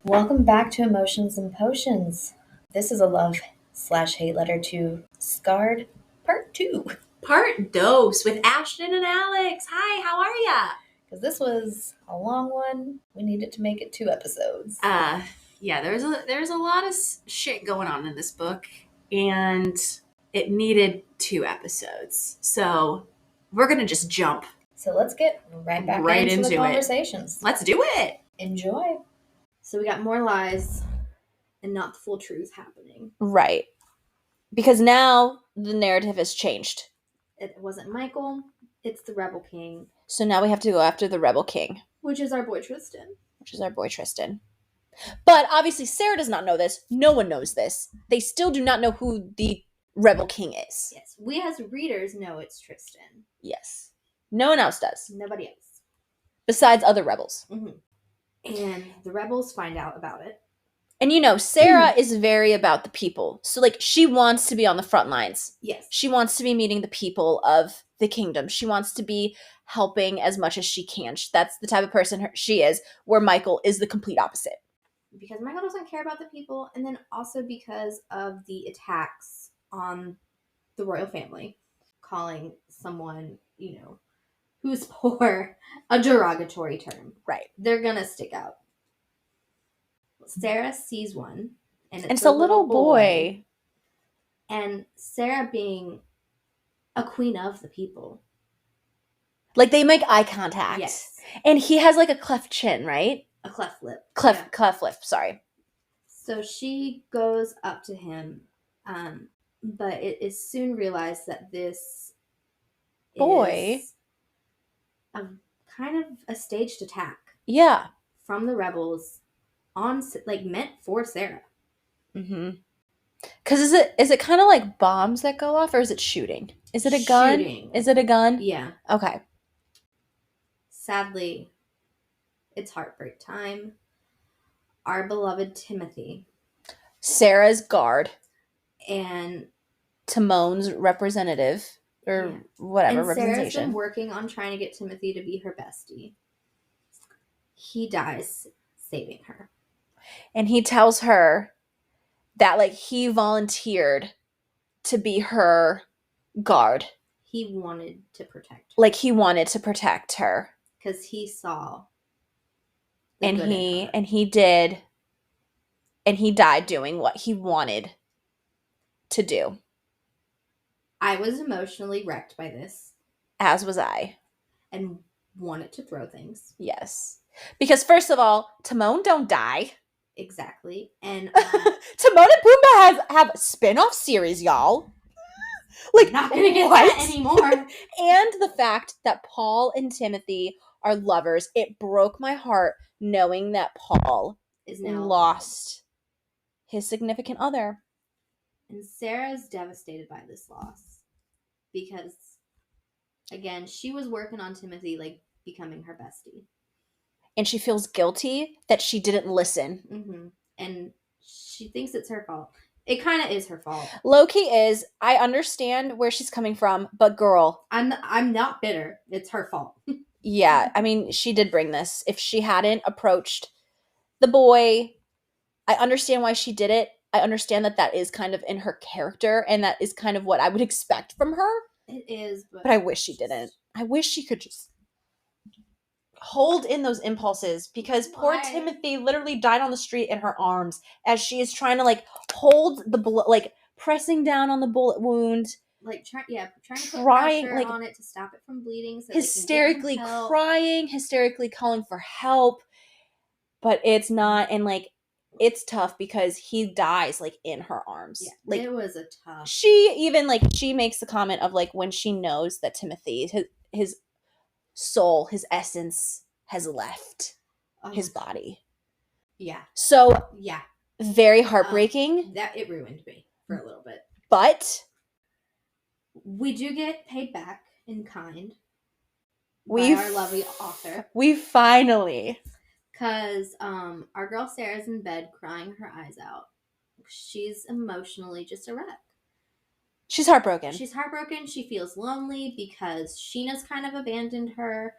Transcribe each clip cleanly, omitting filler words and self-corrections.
Welcome back to Emotions and Potions. This is a love/hate letter to Scarred Part 2. Part dose with Ashton and Alex. Hi, how are ya? Because this was a long one. We needed to make it 2 episodes. Yeah, there's a lot of shit going on in this book, and it needed 2 episodes. So we're gonna just jump So let's get right back into the conversations. Let's do it. Enjoy. So we got more lies and not the full truth happening. Right. Because now the narrative has changed. It wasn't Michael, it's the Rebel King. So now we have to go after the Rebel King. Which is our boy Tristian. But obviously Sara does not know this. No one knows this. They still do not know who the Rebel King is. Yes. We as readers know it's Tristian. Yes. No one else does. Nobody else. Besides other rebels. Mm-hmm. And the rebels find out about it. And Sara is very about the people. So she wants to be on the front lines. Yes. She wants to be meeting the people of the kingdom. She wants to be helping as much as she can. That's the type of person she is, where Michael is the complete opposite. Because Michael doesn't care about the people, and then also because of the attacks on the royal family, calling someone, who's poor, a derogatory term. Right. They're gonna stick out. Sara sees one, and it's a little boy. And Sara, being a queen of the people, they make eye contact. Yes. And he has a cleft chin, right? A cleft lip. Cleft lip, sorry. So she goes up to him, but it is soon realized that this boy is a kind of a staged attack. Yeah. From the rebels meant for Sara. Mm-hmm. Because is it kind of like bombs that go off, or is it shooting? Is it a gun? Shooting. Is it a gun? Yeah. Okay. Sadly, it's heartbreak time. Our beloved Timothy. Sara's guard. And Timon's representative, or whatever, and representation. Sara's been working on trying to get Timothy to be her bestie. He dies saving her. And he tells her that he volunteered to be her guard. He wanted to protect her. He wanted to protect her. Because he saw. And he did. And he died doing what he wanted to do. I was emotionally wrecked by this. As was I. And wanted to throw things. Yes. Because first of all, Timon don't die. Exactly. And Timon and Pumbaa have spin-off series, y'all. Not gonna get that anymore. And the fact that Paul and Timothy are lovers, it broke my heart knowing that Paul is now lost his significant other. And Sarah's devastated by this loss. Because, again, she was working on Timothy, becoming her bestie. And she feels guilty that she didn't listen. Mm-hmm. And she thinks it's her fault. It kind of is her fault. Low-key is. I understand where she's coming from, but girl. I'm not bitter. It's her fault. Yeah, I mean, she did bring this. If she hadn't approached the boy, I understand why she did it. I understand that is kind of in her character, and that is kind of what I would expect from her. It is, but I wish she didn't. I wish she could just hold in those impulses, because poor Timothy literally died on the street in her arms as she is trying to hold the blood, pressing down on the bullet wound, trying to put pressure on it to stop it from bleeding, so hysterically crying, hysterically calling for help, but it's not. And it's tough because he dies in her arms. Yeah, it was a tough. She even she makes the comment of when she knows that Timothy, his soul, his essence has left his body. Yeah. So yeah, very heartbreaking. That it ruined me for a little bit. But we do get paid back in kind by our lovely author. We finally. Because our girl Sarah's in bed crying her eyes out. She's emotionally just a wreck. She's heartbroken. She feels lonely because Sheena's kind of abandoned her.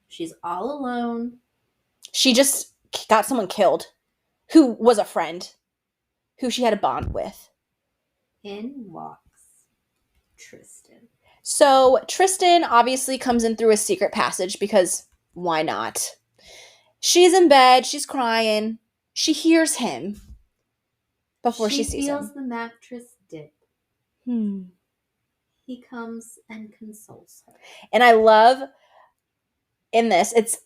She's all alone. She just got someone killed. who was a friend, who she had a bond with. In walks Tristan. So Tristan obviously comes in through a secret passage because why not? She's in bed. She's crying. She hears him before she sees feels him. the mattress dip. Hmm. He comes and consoles her. And I love in this, it's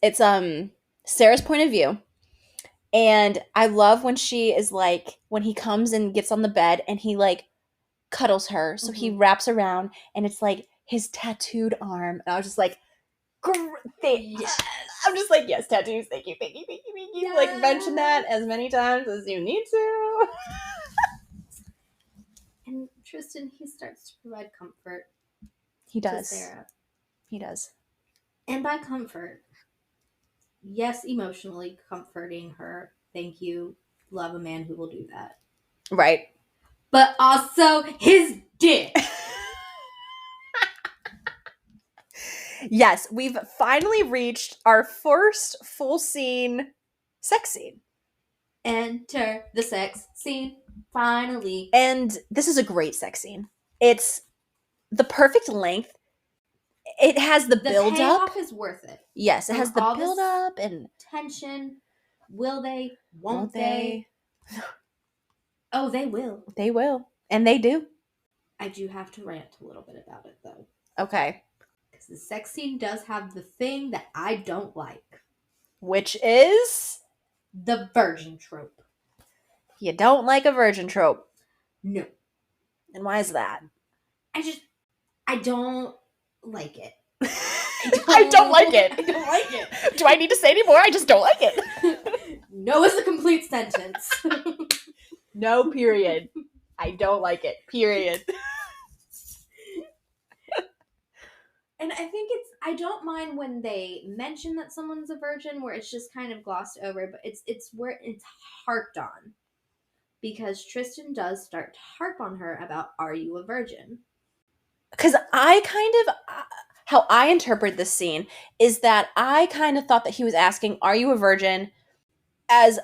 Sarah's point of view. And I love when she is like, when he comes and gets on the bed and he like cuddles her. So he wraps around and it's like his tattooed arm. And I was just like, Yes. I'm just like, yes, tattoos. Thank you, thank you, thank you, thank you. Yes. Like, mention that as many times as you need to. And Tristan, he starts to provide comfort. He does. To Sara. He does. And by comfort, yes, emotionally comforting her. Thank you. Love a man who will do that. Right. But also his dick. Yes, we've finally reached our first full scene sex scene. Enter the sex scene, finally. And this is a great sex scene. It's the perfect length. It has the build up. The payoff is worth it. Yes, it has the all build this up and tension. Will they? Won't they? Oh, they will. They will. And they do. I do have to rant a little bit about it, though. Okay. Because the sex scene does have the thing that I don't like. Which is? The virgin trope. You don't like a virgin trope. No. And why is that? I don't like it. I don't like it. I don't like it. Do I need to say any more? I just don't like it. No is a complete sentence. No, period. I don't like it. Period. And I think I don't mind when they mention that someone's a virgin, where it's just kind of glossed over, but it's where it's harped on. Because Tristan does start to harp on her about, are you a virgin? Because how I interpret this scene is that I kind of thought that he was asking, are you a virgin? As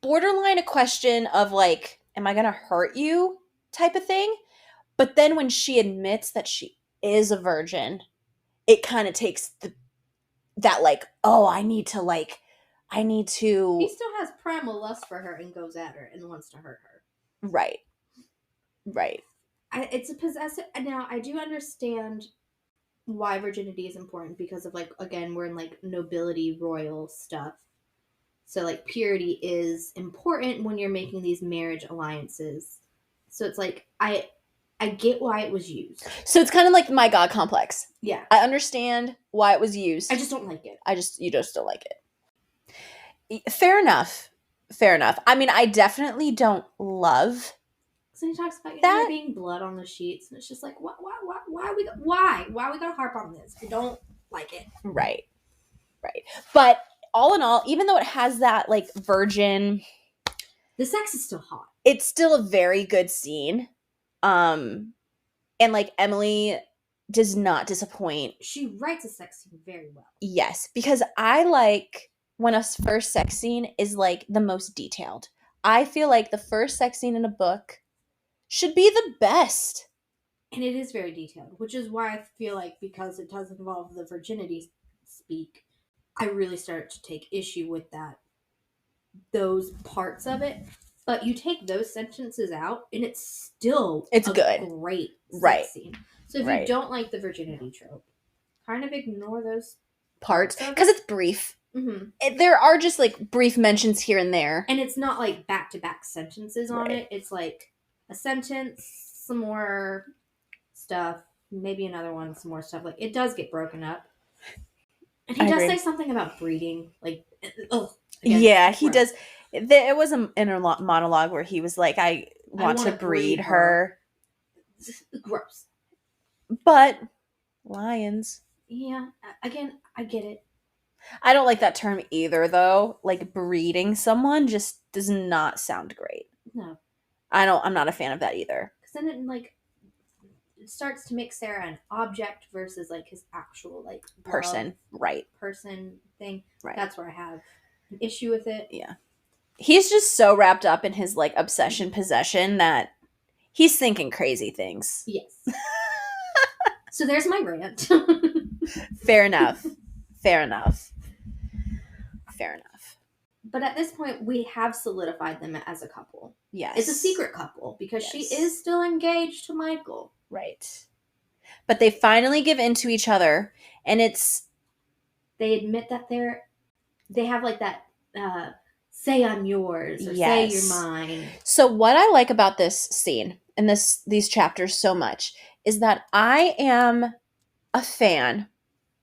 borderline a question of like, am I going to hurt you type of thing? But then when she admits that she is a virgin, it kind of takes that like, oh, I need to. He still has primal lust for her and goes at her and wants to hurt her. Right. It's a possessive. Now, I do understand why virginity is important because of, like, again, we're in, like, nobility, royal stuff. So, like, purity is important when you're making these marriage alliances. So it's like, I get why it was used. So it's kind of like my God complex. Yeah. I understand why it was used. I just don't like it. You just don't like it. Fair enough. I mean, I definitely don't love. So he talks about that there being blood on the sheets, and it's just like, why we gotta harp on this? I don't like it. Right. But all in all, even though it has that like virgin, the sex is still hot. It's still a very good scene. And like Emily does not disappoint. She writes a sex scene very well. Yes, because I like when a first sex scene is like the most detailed. I feel like the first sex scene in a book should be the best. And it is very detailed, which is why I feel like, because it does involve the virginity speak, I really started to take issue with those parts of it. But you take those sentences out, and it's good. Great sex scene. So if you don't like the virginity trope, kind of ignore those parts because it's brief. Mm-hmm. There are just like brief mentions here and there, and it's not like back-to-back sentences on it. It's like a sentence, some more stuff, maybe another one, some more stuff. Like, it does get broken up. And he does say something about breeding, like, yeah, he does. It was an inner monologue where he was like, I want to breed her. Gross. But lions. Yeah, again, I get it. I don't like that term either, though. Like, breeding someone just does not sound great. No. I'm not a fan of that either. Because then it starts to make Sara an object versus like his actual like person, right? Person thing. Right. That's where I have an issue with it. Yeah. He's just so wrapped up in his like obsession possession that he's thinking crazy things. Yes. So there's my rant. Fair enough. Fair enough. Fair enough. But at this point, we have solidified them as a couple. Yes. It's a secret couple because she is still engaged to Michael. Right. But they finally give in to each other, and they admit that they have like that say I'm yours or say you're mine. So what I like about this scene and these chapters so much is that I am a fan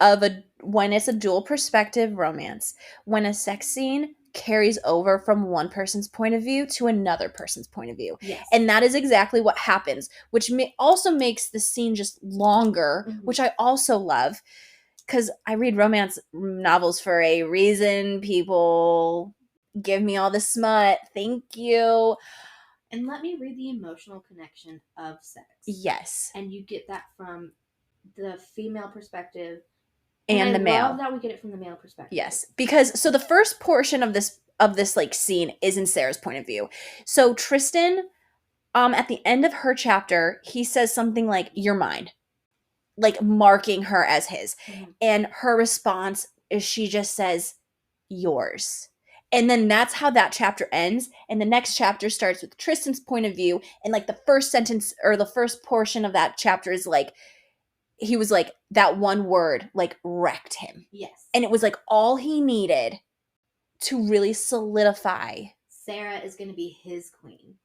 of when it's a dual perspective romance, when a sex scene carries over from one person's point of view to another person's point of view. Yes. And that is exactly what happens, which also makes the scene just longer, which I also love. Because I read romance novels for a reason. People give me all the smut. Thank you. And let me read the emotional connection of sex. Yes. And you get that from the female perspective. And the male. I love that we get it from the male perspective. Yes. Because, so the first portion of this like scene is in Sarah's point of view. So Tristian, at the end of her chapter, he says something like, "You're mine." Like marking her as his. Mm-hmm. And her response is she just says, "Yours." And then that's how that chapter ends. And the next chapter starts with Tristan's point of view. And like the first sentence or the first portion of that chapter is like, he was like, that one word like wrecked him. Yes. And it was like all he needed to really solidify. Sara is going to be his queen.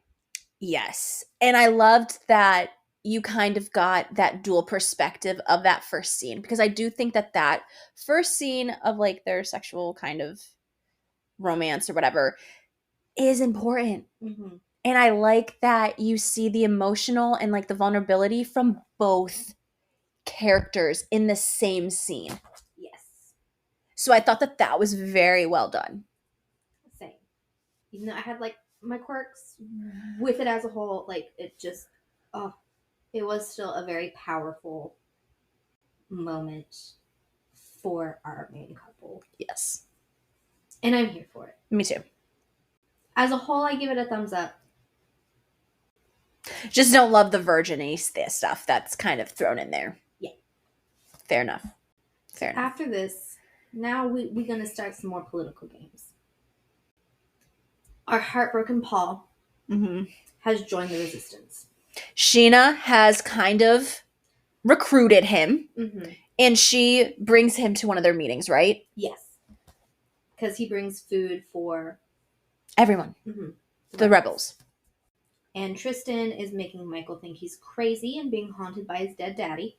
Yes. And I loved that you kind of got that dual perspective of that first scene, because I do think that first scene of like their sexual kind of romance or whatever is important. Mm-hmm. And I like that you see the emotional and like the vulnerability from both characters in the same scene. Yes. So I thought that was very well done. Same. Even though I had like my quirks with it as a whole, like it just, it was still a very powerful moment for our main couple. Yes. And I'm here for it. Me too. As a whole, I give it a thumbs up. Just don't love the virgin-y stuff that's kind of thrown in there. Yeah. Fair enough. Fair enough. After this, now we're going to start some more political games. Our heartbroken Paul has joined the resistance. Sheena has kind of recruited him, and she brings him to one of their meetings, right? Yes. Because he brings food for everyone. The rebels. And Tristian is making Michael think he's crazy and being haunted by his dead daddy.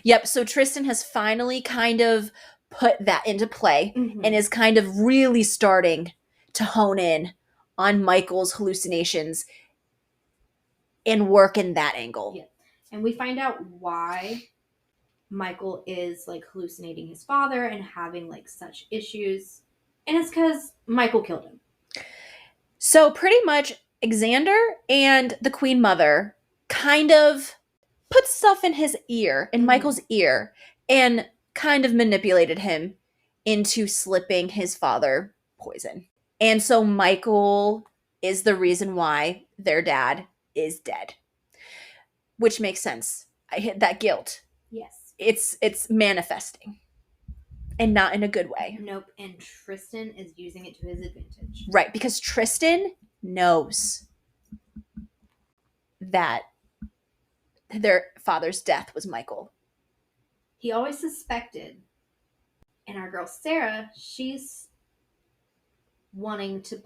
Yep, so Tristian has finally kind of put that into play and is kind of really starting to hone in on Michael's hallucinations and work in that angle. Yeah. And we find out why Michael is like hallucinating his father and having like such issues. And it's because Michael killed him. So pretty much Xander and the Queen Mother kind of put stuff in his ear, in Michael's ear, and kind of manipulated him into slipping his father poison. And so Michael is the reason why their dad is dead. Which makes sense. I hit that guilt. Yes. It's manifesting. And not in a good way. Nope. And Tristian is using it to his advantage. Right, because Tristian knows that their father's death was Michael. He always suspected. And our girl Sara, she's wanting to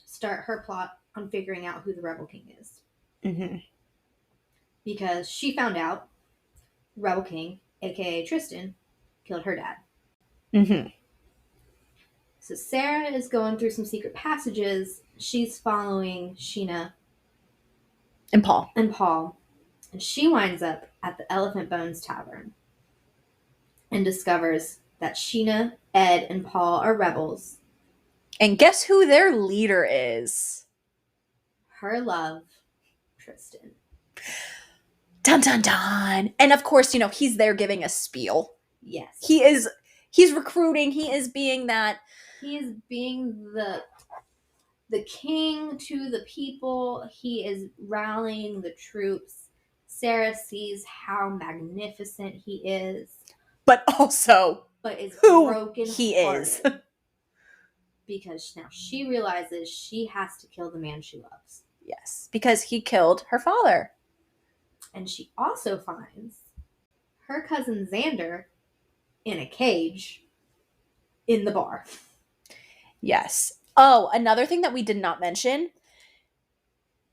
start her plot on figuring out who the Rebel King is. Because she found out Rebel King, aka Tristian, killed her dad. So Sara is going through some secret passages. She's following Sheena and Paul. And she winds up at the Elephant Bones Tavern and discovers that Sheena, Ed, and Paul are rebels. And guess who their leader is? Her love, Tristian. Dun, dun, dun. And of course, he's there giving a spiel. Yes. He's recruiting. He is being that. He is being the the king to the people. He is rallying the troops. Sara sees how magnificent he is, but also but is who broken he is. because now she realizes she has to kill the man she loves. Yes, because he killed her father. And she also finds her cousin Xander in a cage in the bar. Yes. Oh, another thing that we did not mention,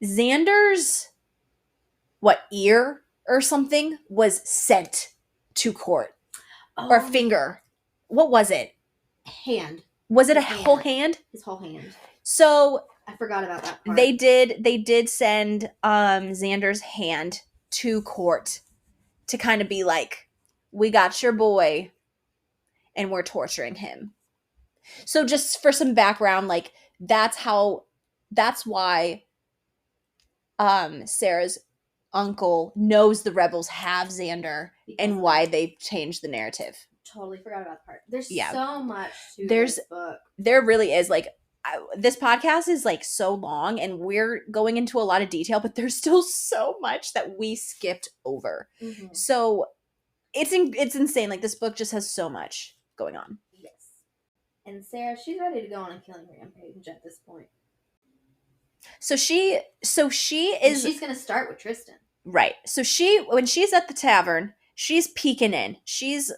Xander's ear or something was sent to court. Or finger. What was it? Hand. Was it whole hand? His whole hand. So I forgot about that part. they did send Xander's hand to court to kind of be like, we got your boy and we're torturing him. So just for some background, like that's why Sarah's uncle knows the rebels have Xander and why they changed the narrative. Totally forgot about that part. There's so much to this book. There really is. Like, this podcast is like so long and we're going into a lot of detail, but there's still so much that we skipped over. Mm-hmm. So it's insane. Like, this book just has so much going on. Yes. And Sara, she's ready to go on a killing rampage at this point. So she is. And she's gonna start with Tristian. Right. So when she's at the tavern, she's peeking in. She's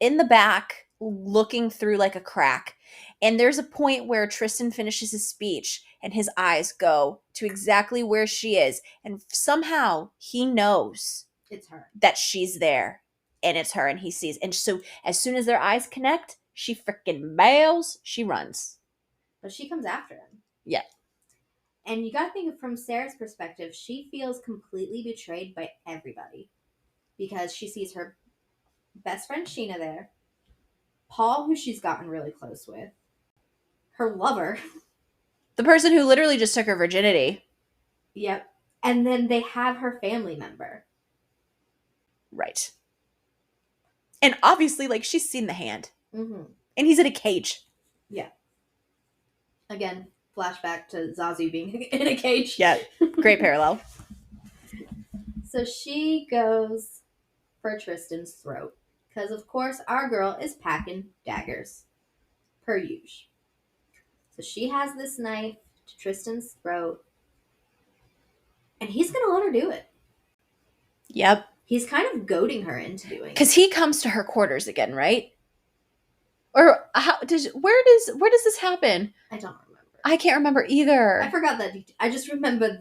in the back looking through like a crack. And there's a point where Tristian finishes his speech and his eyes go to exactly where she is. And somehow he knows it's her, that she's there, and it's her, and he sees. And so as soon as their eyes connect, she freaking bails. She runs. But she comes after him. Yeah. And you gotta think from Sarah's perspective, she feels completely betrayed by everybody. Because she sees her best friend Sheena there, Paul, who she's gotten really close with, her lover. The person who literally just took her virginity. Yep. And then they have her family member. Right. And obviously, like, she's seen the hand. Mm-hmm. And he's in a cage. Yeah. Again, flashback to Zazu being in a cage. Yeah. Great parallel. So she goes for Tristan's throat. Because, of course, our girl is packing daggers. Per usual. So she has this knife to Tristan's throat. And he's going to let her do it. Yep. He's kind of goading her into doing it. Because he comes to her quarters again, right? Or where does this happen? I don't remember. I can't remember either. I forgot that. I just remember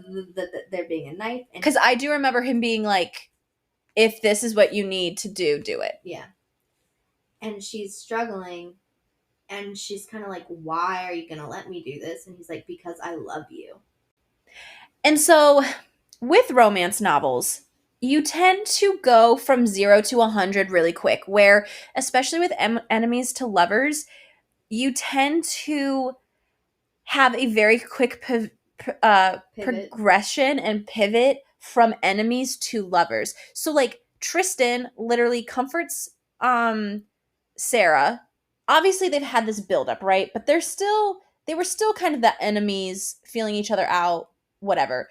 there being a knife. Because I do remember him being like, if this is what you need to do, do it. Yeah. And she's struggling. And she's kind of like, why are you going to let me do this? And he's like, because I love you. And so with romance novels, you tend to go from 0 to 100 really quick, where, especially with enemies to lovers, you tend to have a very quick progression and pivot from enemies to lovers. So, like, Tristian literally comforts Sara. Obviously, they've had this buildup, right? But they were still kind of the enemies, feeling each other out, whatever.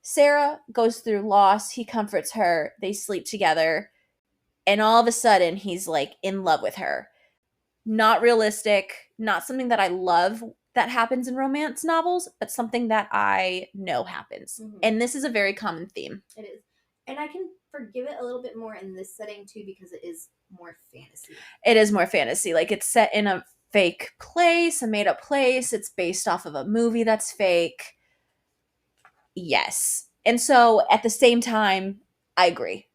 Sara goes through loss. He comforts her. They sleep together. And all of a sudden, he's, like, in love with her. Not realistic. Not something that I love that happens in romance novels, but something that I know happens. Mm-hmm. And this is a very common theme. It is. And I can forgive it a little bit more in this setting, too, because it is more fantasy. It is more fantasy. Like, it's set in a fake place, a made-up place. It's based off of a movie that's fake. Yes. And so, at the same time, I agree.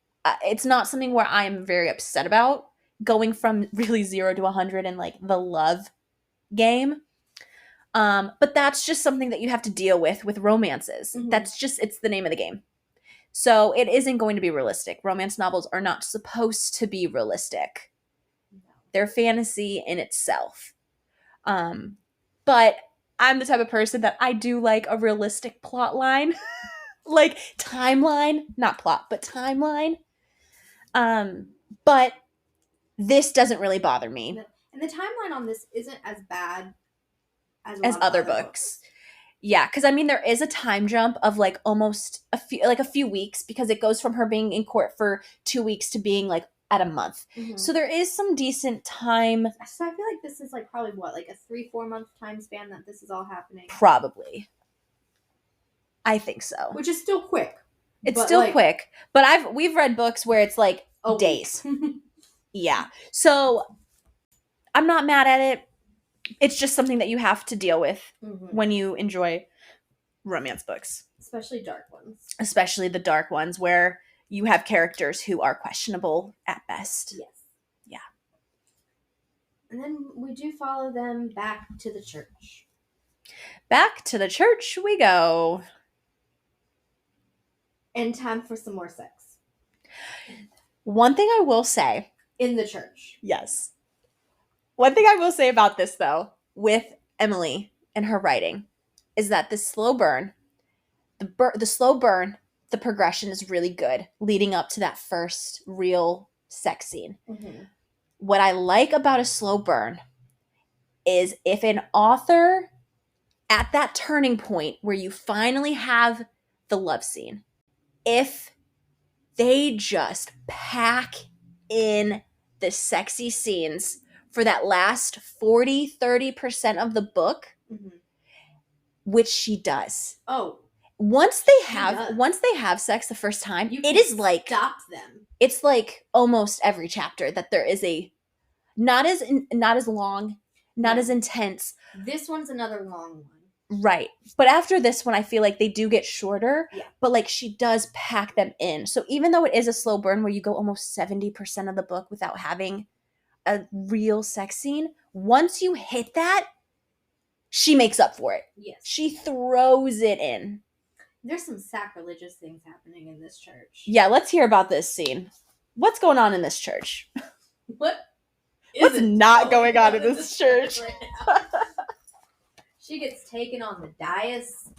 It's not something where I'm very upset about going from really 0 to 100 in, like, the love game. But that's just something that you have to deal with romances. Mm-hmm. It's the name of the game. So it isn't going to be realistic. Romance novels are not supposed to be realistic. No. They're fantasy in itself. But I'm the type of person that I do like a realistic plot line. Like timeline, not plot, but timeline. But this doesn't really bother me. And the timeline on this isn't as bad as other books. Yeah, because I mean, there is a time jump of like almost a few weeks, because it goes from her being in court for 2 weeks to being like at a month. Mhm. So there is some decent time. So I feel like this is like probably what, like a 3-4 month time span that this is all happening. Probably. I think so. Which is still quick. It's still like, quick, but we've read books where it's like days. Yeah. So I'm not mad at it. It's just something that you have to deal with when you enjoy romance books. Especially dark ones. Especially the dark ones where you have characters who are questionable at best. Yes. Yeah. And then we do follow them back to the church. Back to the church we go. And time for some more sex. One thing I will say. In the church. Yes. One thing I will say about this, though, with Emily and her writing, is that the slow burn, the progression is really good leading up to that first real sex scene. Mm-hmm. What I like about a slow burn is if an author, at that turning point where you finally have the love scene, if they just pack in the sexy scenes for that last 40-30% of the book, which she does. Oh. Once they have sex the first time, it is like stop them. It's like almost every chapter that there is a not as long, not as intense. This one's another long one. Right. But after this one, I feel like they do get shorter, yeah. But like she does pack them in. So even though it is a slow burn where you go almost 70% of the book without having a real sex scene, once you hit that, she makes up for it. Yes. She throws it in. There's some sacrilegious things happening in this church. Yeah, let's hear about this scene. What's going on in this church? What's not going on in this church? Right now? She gets taken on the dais.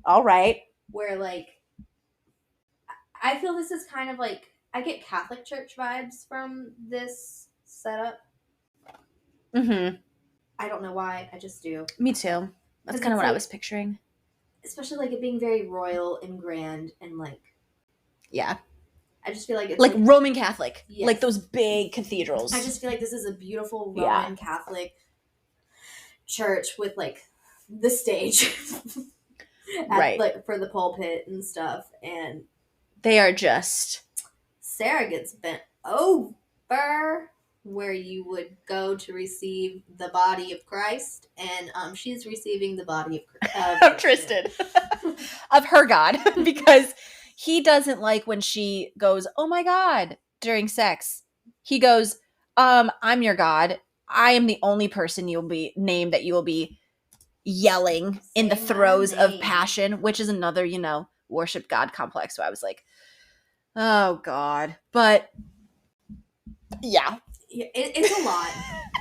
All right. Where, like, I feel this is kind of like, I get Catholic Church vibes from this setup. Mm-hmm. I don't know why, I just do. Me too. That's kind of what I was picturing. Especially, like, it being very royal and grand and, like... Yeah. I just feel like it's like Roman Catholic. Yes. Like those big cathedrals. I just feel like this is a beautiful Roman Catholic church with, like, the stage. Right. Like, for the pulpit and stuff. And... they are just... Sara gets bent over where you would go to receive the body of Christ, and she's receiving the body of Tristan. Of her God, because he doesn't like when she goes, "Oh my God," during sex. He goes, "I'm your God. I am the only person you'll be named that you will be yelling in the throes of passion," which is another, worship God complex. So I was like, oh God. But yeah. It's a lot.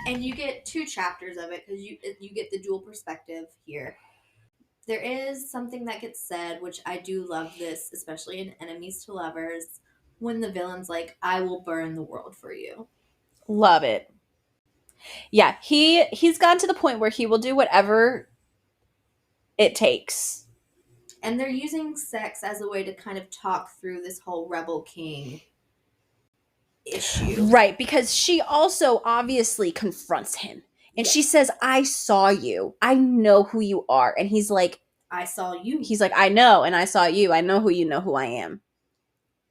And you get 2 chapters of it because you get the dual perspective here. There is something that gets said, which I do love this, especially in Enemies to Lovers, when the villain's like, "I will burn the world for you." Love it. Yeah, he's gotten to the point where he will do whatever it takes. And they're using sex as a way to kind of talk through this whole Rebel King issue. Right, because she also obviously confronts him. And she says, "I saw you. I know who you are." And he's like, "I saw you." He's like, "I know, and I saw you. I know who I am.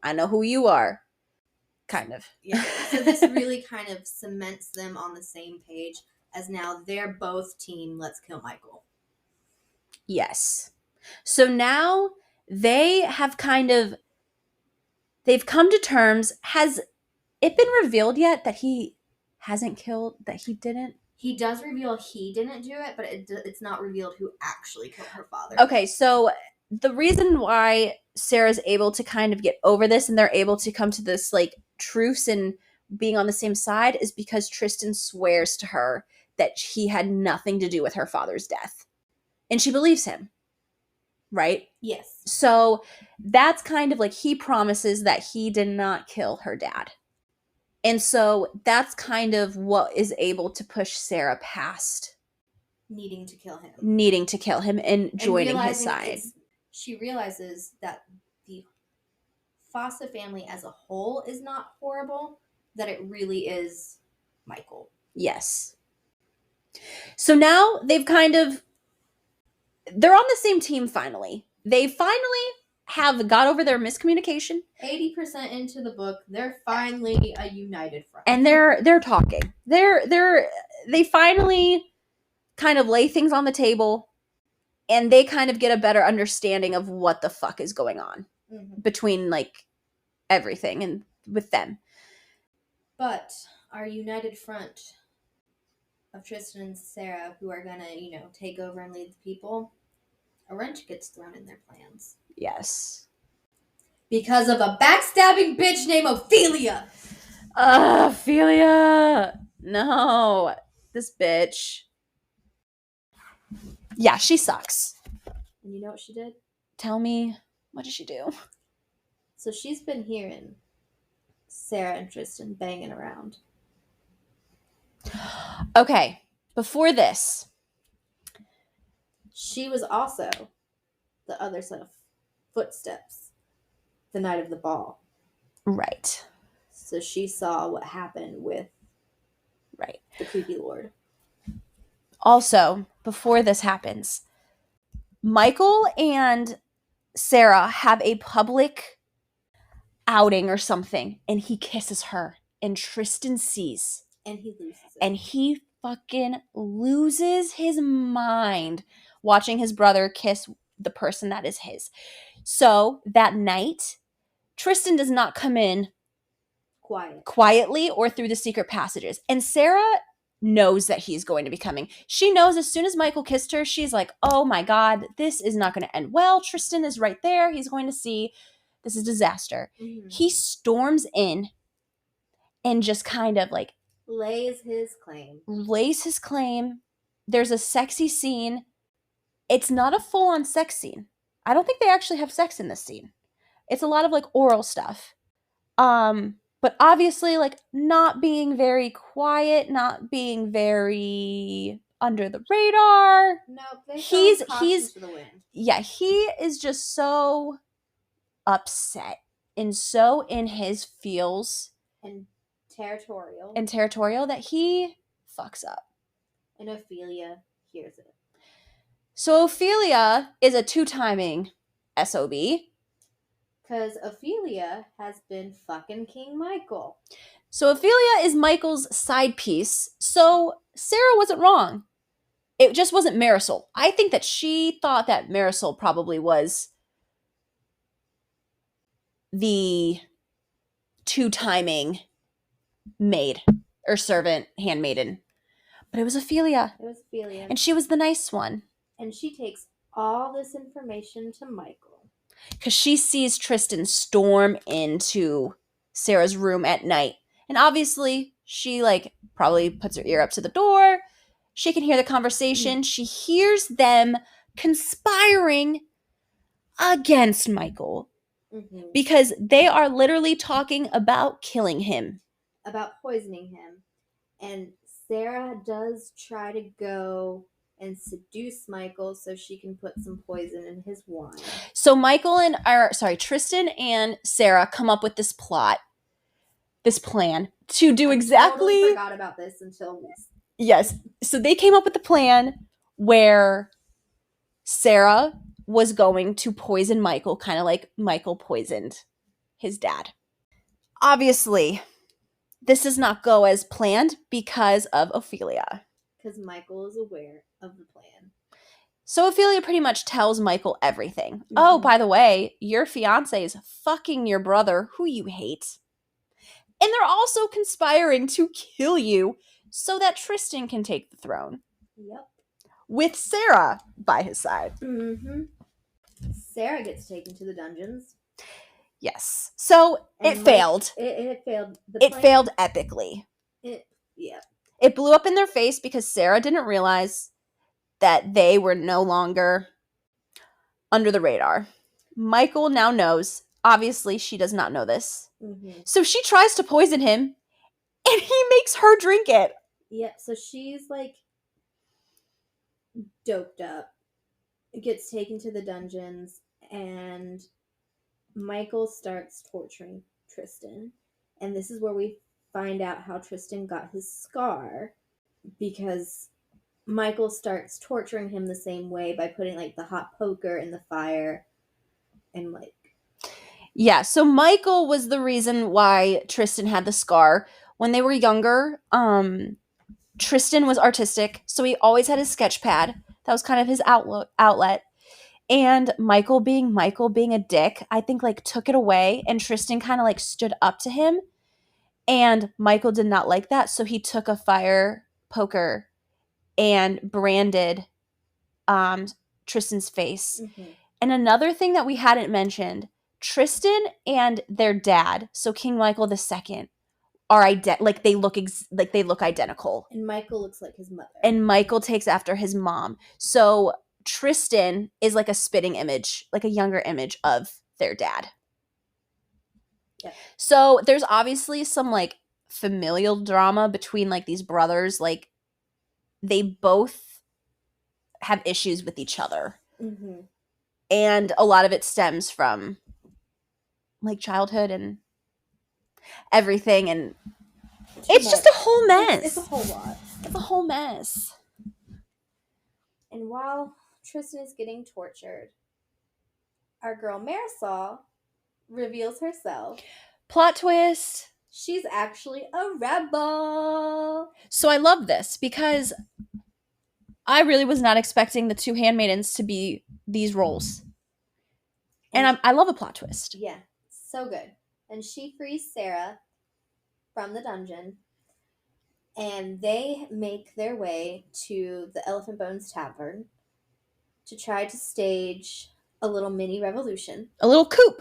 I know who you are." Kind of. Yeah. So this really kind of cements them on the same page as now they're both team Let's Kill Michael. Yes. So now they have they've come to terms. Has it been revealed yet that he hasn't killed, that he didn't? He does reveal he didn't do it, but it's not revealed who actually killed her father. Okay, so the reason why Sarah's able to kind of get over this and they're able to come to this, like, truce and being on the same side is because Tristan swears to her that he had nothing to do with her father's death. And she believes him. Right? Yes. So that's kind of like he promises that he did not kill her dad. And so that's kind of what is able to push Sara past needing to kill him. And joining his realizing side. She realizes that the Fossa family as a whole is not horrible, that it really is Michael. Yes. So now they're on the same team finally. They finally have got over their miscommunication. 80% into the book, they're finally a united front. And they're talking. They finally kind of lay things on the table, and they kind of get a better understanding of what the fuck is going on between like everything and with them. But our united front of Tristian and Sara, who are gonna, take over and lead the people, a wrench gets thrown in their plans. Yes. Because of a backstabbing bitch named Ophelia. Ophelia! No. This bitch. Yeah, she sucks. And you know what she did? Tell me, what did she do? So she's been hearing Sara and Tristian banging around. Okay, before this, she was also the other set of footsteps the night of the ball. Right. So she saw what happened with the creepy lord. Also, before this happens, Michael and Sara have a public outing or something, and he kisses her, and Tristian sees. And he loses it. And he fucking loses his mind watching his brother kiss the person that is his. So that night, Tristian does not come in quietly or through the secret passages. And Sara knows that he's going to be coming. She knows as soon as Michael kissed her, she's like, oh my God, this is not going to end well. Tristian is right there. He's going to see. This is disaster. Mm-hmm. He storms in and just kind of like lays his claim. There's a sexy scene. It's not a full-on sex scene. I don't think they actually have sex in this scene. It's a lot of like oral stuff. But obviously like not being very quiet, not being very under the radar. No, he's to the wind. Yeah, he is just so upset and so in his feels and territorial that he fucks up. And Ophelia hears it. So Ophelia is a two-timing SOB. Because Ophelia has been fucking King Michael. So Ophelia is Michael's side piece. So Sara wasn't wrong. It just wasn't Marisol. I think that she thought that Marisol probably was the two-timing maid or servant, handmaiden. But it was Ophelia. And she was the nice one. And she takes all this information to Michael. Because she sees Tristian storm into Sarah's room at night. And obviously, she like probably puts her ear up to the door. She can hear the conversation. She hears them conspiring against Michael. Mm-hmm. Because they are literally talking about killing him. About poisoning him. And Sara does try to go and seduce Michael so she can put some poison in his wine. So Tristian and Sara come up with this plan to do exactly. I forgot about this until this. Yes. So they came up with the plan where Sara was going to poison Michael, kind of like Michael poisoned his dad. Obviously, this does not go as planned because of Ophelia. Because Michael is aware of the plan. So Ophelia pretty much tells Michael everything. Mm-hmm. Oh, by the way, your fiance is fucking your brother, who you hate. And they're also conspiring to kill you so that Tristian can take the throne. Yep. With Sara by his side. Mm-hmm. Sara gets taken to the dungeons. Yes. So it failed. It failed. It failed epically. Yeah. It blew up in their face because Sara didn't realize that they were no longer under the radar. Michael now knows. Obviously, she does not know this. Mm-hmm. So she tries to poison him, and he makes her drink it. Yeah, so she's like doped up, gets taken to the dungeons, and Michael starts torturing Tristan. And this is where we find out how Tristan got his scar, because Michael starts torturing him the same way by putting like the hot poker in the fire and like. Yeah, so Michael was the reason why Tristan had the scar. When they were younger, Tristan was artistic, so he always had his sketch pad. That was kind of his outlet. And Michael being a dick, I think like took it away, and Tristan kind of like stood up to him. And Michael did not like that, so he took a fire poker and branded Tristan's face. Mm-hmm. And another thing that we hadn't mentioned, Tristan and their dad, so King Michael II, are they look identical. And Michael looks like his mother. And Michael takes after his mom. So Tristan is like a spitting image, like a younger image of their dad. Yeah. So there's obviously some like familial drama between like these brothers. Like they both have issues with each other. Mm-hmm. And a lot of it stems from like childhood and everything. And it's just a whole mess. It's a whole lot. It's a whole mess. And while Tristan is getting tortured, our girl Marisol reveals herself. Plot twist. She's actually a rebel. So I love this because I really was not expecting the two handmaidens to be these roles. And I love a plot twist. Yeah, so good. And she frees Sara from the dungeon, and they make their way to the Elephant Bones Tavern to try to stage a little mini revolution. A little coup.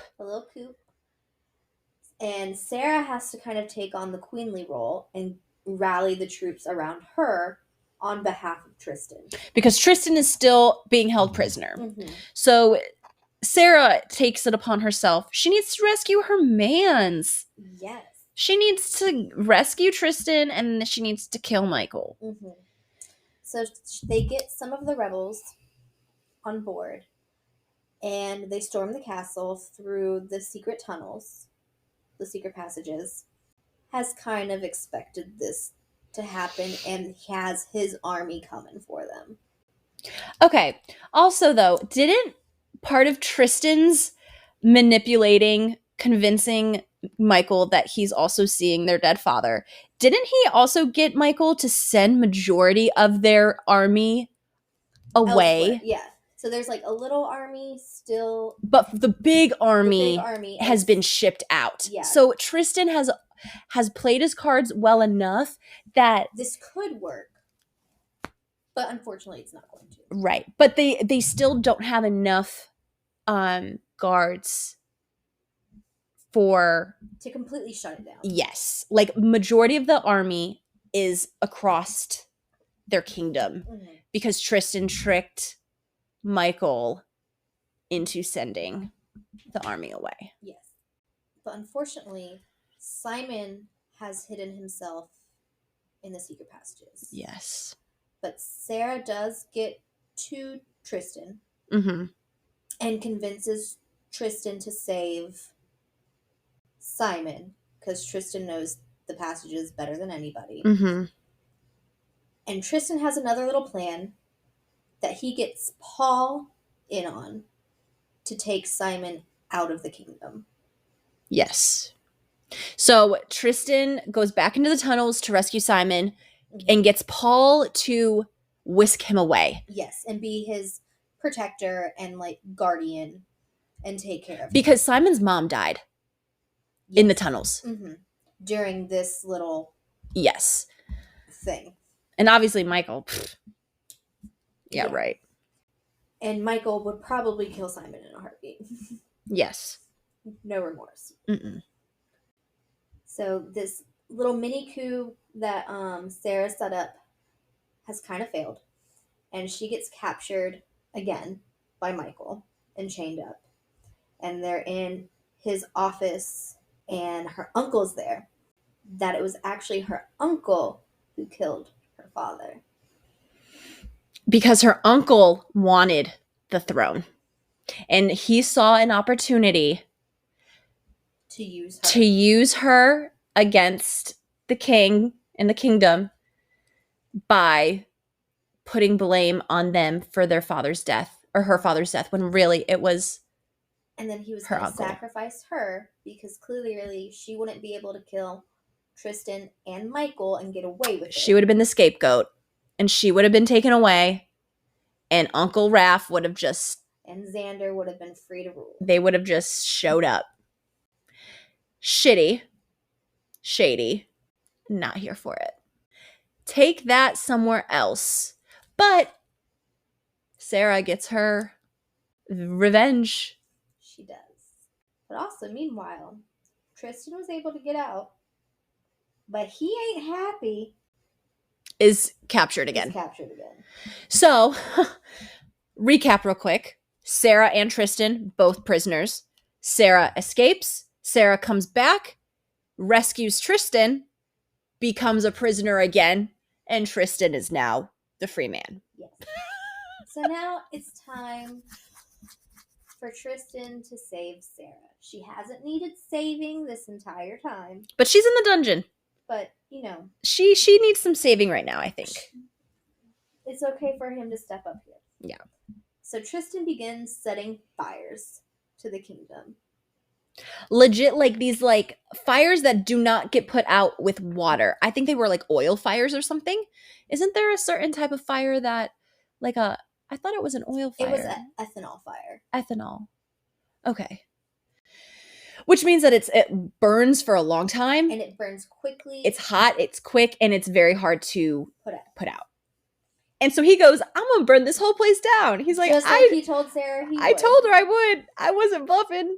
And Sara has to kind of take on the queenly role and rally the troops around her on behalf of Tristan. Because Tristan is still being held prisoner. Mm-hmm. So Sara takes it upon herself. She needs to rescue her mans. Yes. She needs to rescue Tristan, and she needs to kill Michael. Mm-hmm. So they get some of the rebels on board, and they storm the castle through the secret tunnels, the secret passages. Has kind of expected this to happen, and has his army coming for them. Okay. Also, though, didn't part of Tristan's manipulating, convincing Michael that he's also seeing their dead father, didn't he also get Michael to send majority of their army away? Elsewhere, yeah. So there's like a little army still. But the big army has been shipped out. Yeah. So Tristan has played his cards well enough that this could work. But unfortunately, it's not going to. Right. But they still don't have enough guards to completely shut it down. Yes. Like majority of the army is across their kingdom because Tristan tricked Michael into sending the army away. Yes. But unfortunately, Simon has hidden himself in the secret passages. Yes. But Sara does get to Tristan and convinces Tristan to save Simon, because Tristan knows the passages better than anybody. And Tristan has another little plan that he gets Paul in on to take Simon out of the kingdom. Yes. So Tristan goes back into the tunnels to rescue Simon and gets Paul to whisk him away. Yes, and be his protector and like guardian and take care of him. Because Simon's mom died in the tunnels. During this little thing. And obviously Michael. Yeah, right. And Michael would probably kill Simon in a heartbeat. Yes. No remorse. So this little mini coup that Sara set up has kind of failed. And she gets captured again by Michael and chained up. And they're in his office, and her uncle's there. That it was actually her uncle who killed her father. because her uncle wanted the throne. And he saw an opportunity To use her. to use her against the king and the kingdom by putting blame on them for their father's death or her father's death, when really it was And then he was her going to uncle. sacrifice her because clearly she wouldn't be able to kill Tristian and Michael and get away with it. She would have been the scapegoat, and she would have been taken away, and Uncle Raph would have just... And Xander would have been free to rule. They would have just showed up. Shitty. Shady. Not here for it. Take that somewhere else. But Sara gets her revenge. She does. But also, meanwhile, Tristian was able to get out, but he ain't happy. Is captured again. He's captured again. So, recap real quick. Sara and Tristian, both prisoners. Sara escapes. Sara comes back, rescues Tristian, becomes a prisoner again, and Tristian is now the free man. Yes. So now it's time for Tristian to save Sara. She hasn't needed saving this entire time, But she's in the dungeon. but, you know, She needs some saving right now, I think. it's okay for him to step up here. Yeah. So Tristian begins setting fires to the kingdom. Legit, like these like fires that do not get put out with water. I think they were like oil fires or something. Isn't there a certain type of fire that like a... I thought it was an oil fire. It was an ethanol fire. Ethanol. Okay. Which means that it burns for a long time. And it burns quickly. It's hot, it's quick, and it's very hard to put out. And so he goes, I'm gonna burn this whole place down. He's like, Just like he told Sara he I would. told her I would. I wasn't bluffing.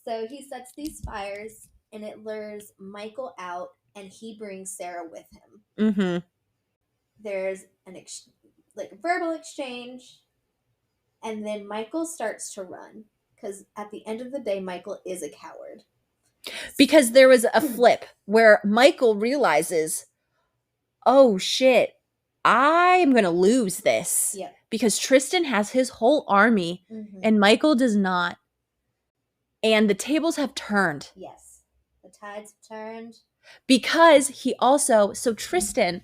So he sets these fires, and it lures Michael out, and he brings Sara with him. Mm-hmm. There's an verbal exchange, and then Michael starts to run, because at the end of the day, Michael is a coward. Because there was a flip where Michael realizes, oh shit, I'm gonna lose this. Yep. Because Tristian has his whole army, and Michael does not. And the tables have turned. Yes. The tides have turned. Because he also... So Tristian,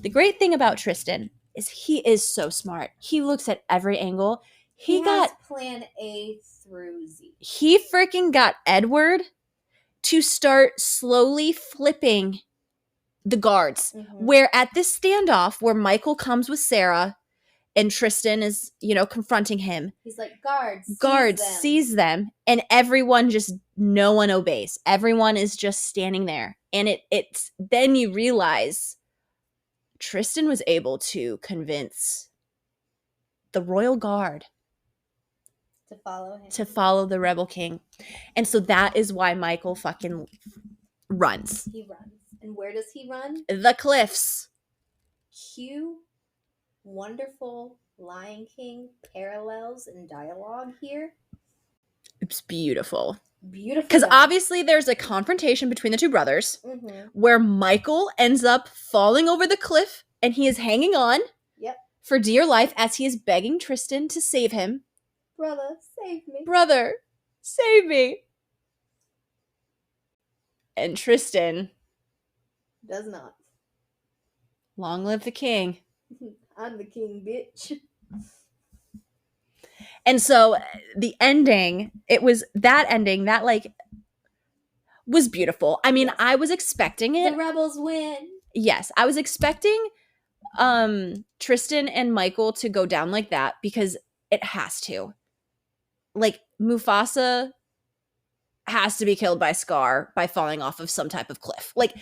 the great thing about Tristian is he is so smart. He looks at every angle. He got has plan A through Z. He freaking got Edward to start slowly flipping the guards. Where at this standoff where Michael comes with Sara and Tristian is, confronting him. He's like, guards, seize them. And everyone just, no one obeys. Everyone is just standing there. And it's then you realize Tristian was able to convince the royal guard to follow him. To follow the rebel king. And so that is why Michael fucking runs. He runs. And where does he run? The cliffs. Cue wonderful Lion King parallels and dialogue here. It's beautiful. Beautiful. Because obviously there's a confrontation between the two brothers where Michael ends up falling over the cliff and he is hanging on for dear life as he is begging Tristian to save him. Brother, save me. Brother, save me. And Tristian does not. Long live the king. I'm the king, bitch. And so the ending, it was that ending that was beautiful. I mean, I was expecting it. The rebels win. Yes, I was expecting Tristian and Michael to go down like that because it has to. Like Mufasa has to be killed by Scar by falling off of some type of cliff. Like,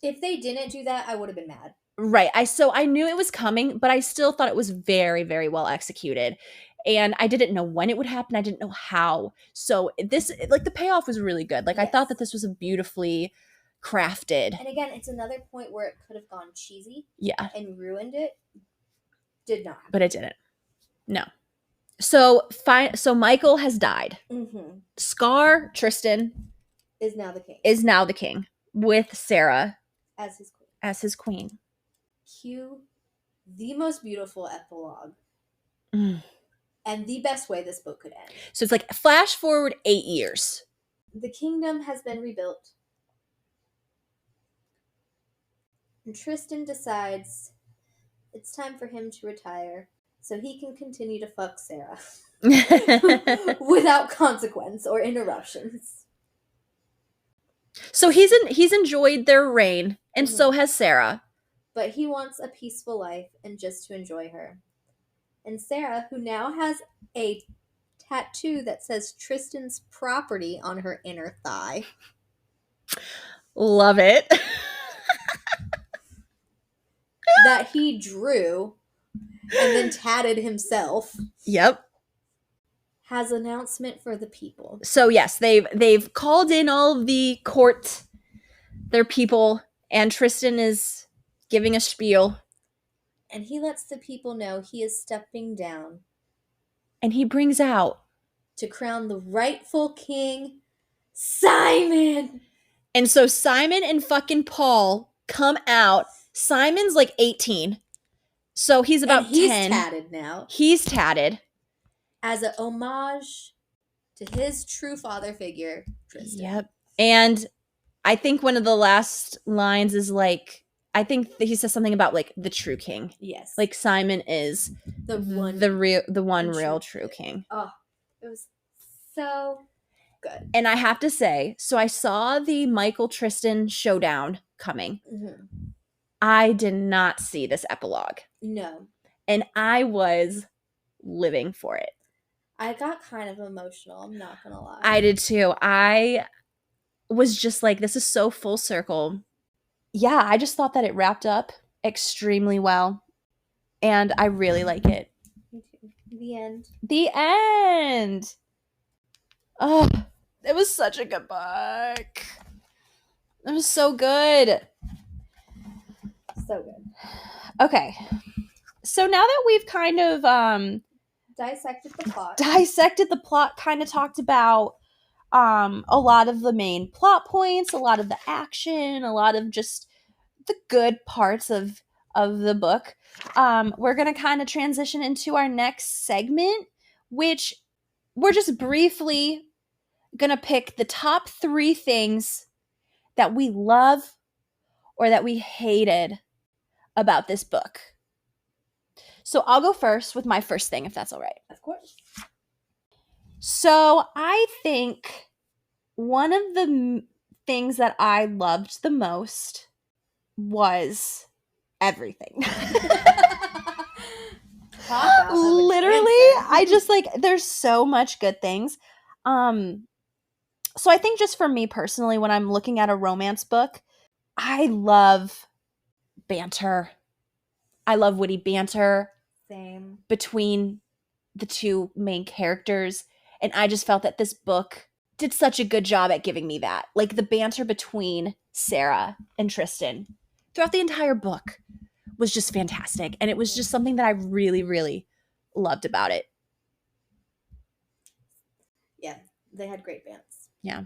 if they didn't do that, I would have been mad. Right. So I knew it was coming, but I still thought it was very, very well executed. And I didn't know when it would happen. I didn't know how. So this, the payoff was really good. I thought that this was a beautifully crafted. And again, it's another point where it could have gone cheesy. Yeah. And ruined it. Did not happen. But it didn't. No. So Michael has died. Scar, Tristian, is now the king. With Sara as his queen. Cue the most beautiful epilogue. Mm. And the best way this book could end. So it's like flash forward 8 years. The kingdom has been rebuilt. And Tristan decides it's time for him to retire so he can continue to fuck Sara without consequence or interruptions. So he's enjoyed their reign, and so has Sara. But he wants a peaceful life and just to enjoy her. And Sara, who now has a tattoo that says Tristan's property on her inner thigh. Love it. That he drew and then tatted himself. Yep. Has announcement for the people. So yes, they've called in all of the court, their people, and Tristan is giving a spiel. And he lets the people know he is stepping down. And he brings out to crown the rightful king, Simon. And so Simon and fucking Paul come out. Simon's like 18. So he's about and he's 10. He's tatted now. He's tatted. As an homage to his true father figure, Tristan. Yep. And I think one of the last lines is like, I think he says something about like the true king. Yes. Like Simon is the one real true king. Oh, it was so good. And I have to say, so I saw the Michael Tristan showdown coming. Mm-hmm. I did not see this epilogue. No. And I was living for it. I got kind of emotional, I'm not gonna lie. I did too. I was just like, this is so full circle. Yeah, I just thought that it wrapped up extremely well. And I really like it. Me too. The end. The end. Oh, it was such a good book. It was so good. So good. Okay. So now that we've kind of dissected the plot, kind of talked about a lot of the main plot points, a lot of the action, a lot of just the good parts of the book. We're going to kind of transition into our next segment, which we're just briefly going to pick the top 3 things that we love or that we hated about this book. So I'll go first with my first thing, if that's all right. Of course. So I think one of the things that I loved the most was everything. Literally, I just like, there's so much good things. So I think just for me personally, when I'm looking at a romance book, I love banter. I love witty banter. Same. Between the two main characters. And I just felt that this book did such a good job at giving me that. Like the banter between Sara and Tristan throughout the entire book was just fantastic. And it was just something that I really, really loved about it. Yeah, they had great bands. Yeah.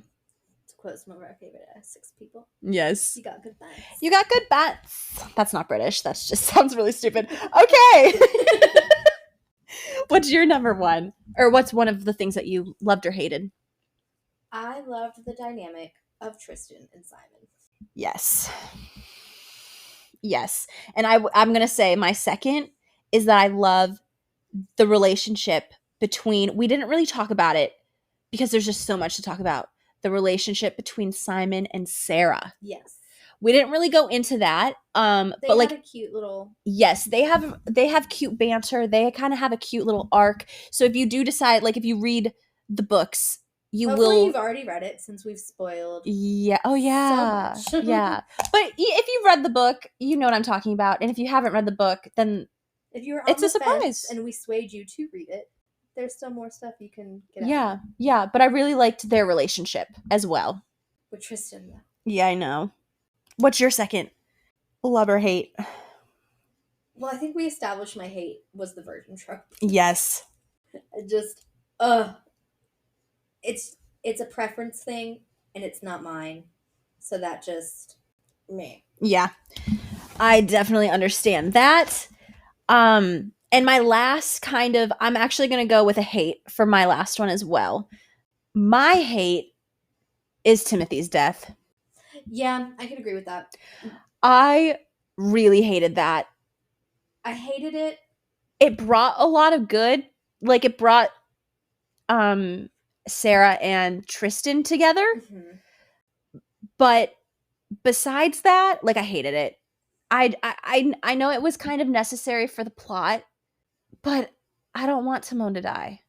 To quote some of our favorite Essex people. Yes. You got good bands. You got good bands. That's not British. That just sounds really stupid. Okay. What's your number one? Or what's one of the things that you loved or hated? I loved the dynamic of Tristan and Simon. Yes. Yes. And I'm going to say my second is that I love the relationship between, we didn't really talk about it because there's just so much to talk about, the relationship between Simon and Sara. Yes. We didn't really go into that. But like a cute little. Yes, they have cute banter. They kind of have a cute little arc. So if you do decide, like if you read the books, Hopefully you've already read it since we've spoiled. Yeah. Oh yeah. So much. Yeah. But if you've read the book, you know what I'm talking about. And if you haven't read the book, then if you're on it's the a surprise. And we swayed you to read it, there's still more stuff you can get out. Yeah. Yeah. But I really liked their relationship as well. With Tristan, though. Yeah, I know. What's your second? Love or hate? Well, I think we established my hate was the virgin trope. Yes. Just, it's a preference thing, and it's not mine. So that just, meh. Yeah. I definitely understand that. And my last I'm actually going to go with a hate for my last one as well. My hate is Timothy's death. Yeah, I can agree with that. I really hated that. I hated it. It brought a lot of good. Like, it brought Sara and Tristian together. Mm-hmm. But besides that, like, I hated it. I know it was kind of necessary for the plot, but I don't want Timon to die.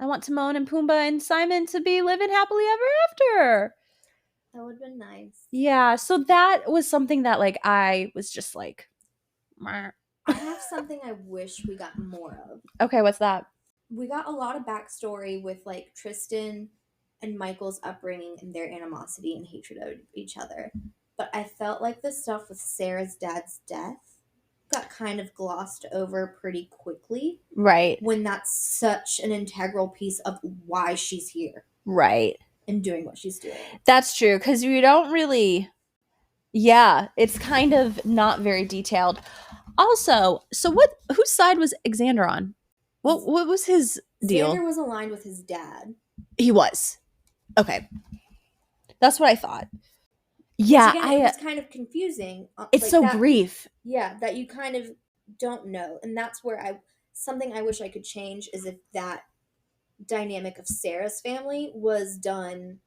I want Timon and Pumbaa and Simon to be living happily ever after. That would have been nice. Yeah, so that was something that, like, I was just like, meh. I have something I wish we got more of. Okay, what's that? We got a lot of backstory with, like, Tristian and Michael's upbringing and their animosity and hatred of each other. But I felt like the stuff with Sarah's dad's death got kind of glossed over pretty quickly. Right. When that's such an integral piece of why she's here. Right. And doing what she's doing. That's true, because you don't really... Yeah, it's kind of not very detailed. Also, so whose side was Xander on? What was his deal? Xander was aligned with his dad. He was. Okay. That's what I thought. Yeah, again, it was kind of confusing. It's like so brief. Yeah, that you kind of don't know. And that's where something I wish I could change is if that dynamic of Sarah's family was done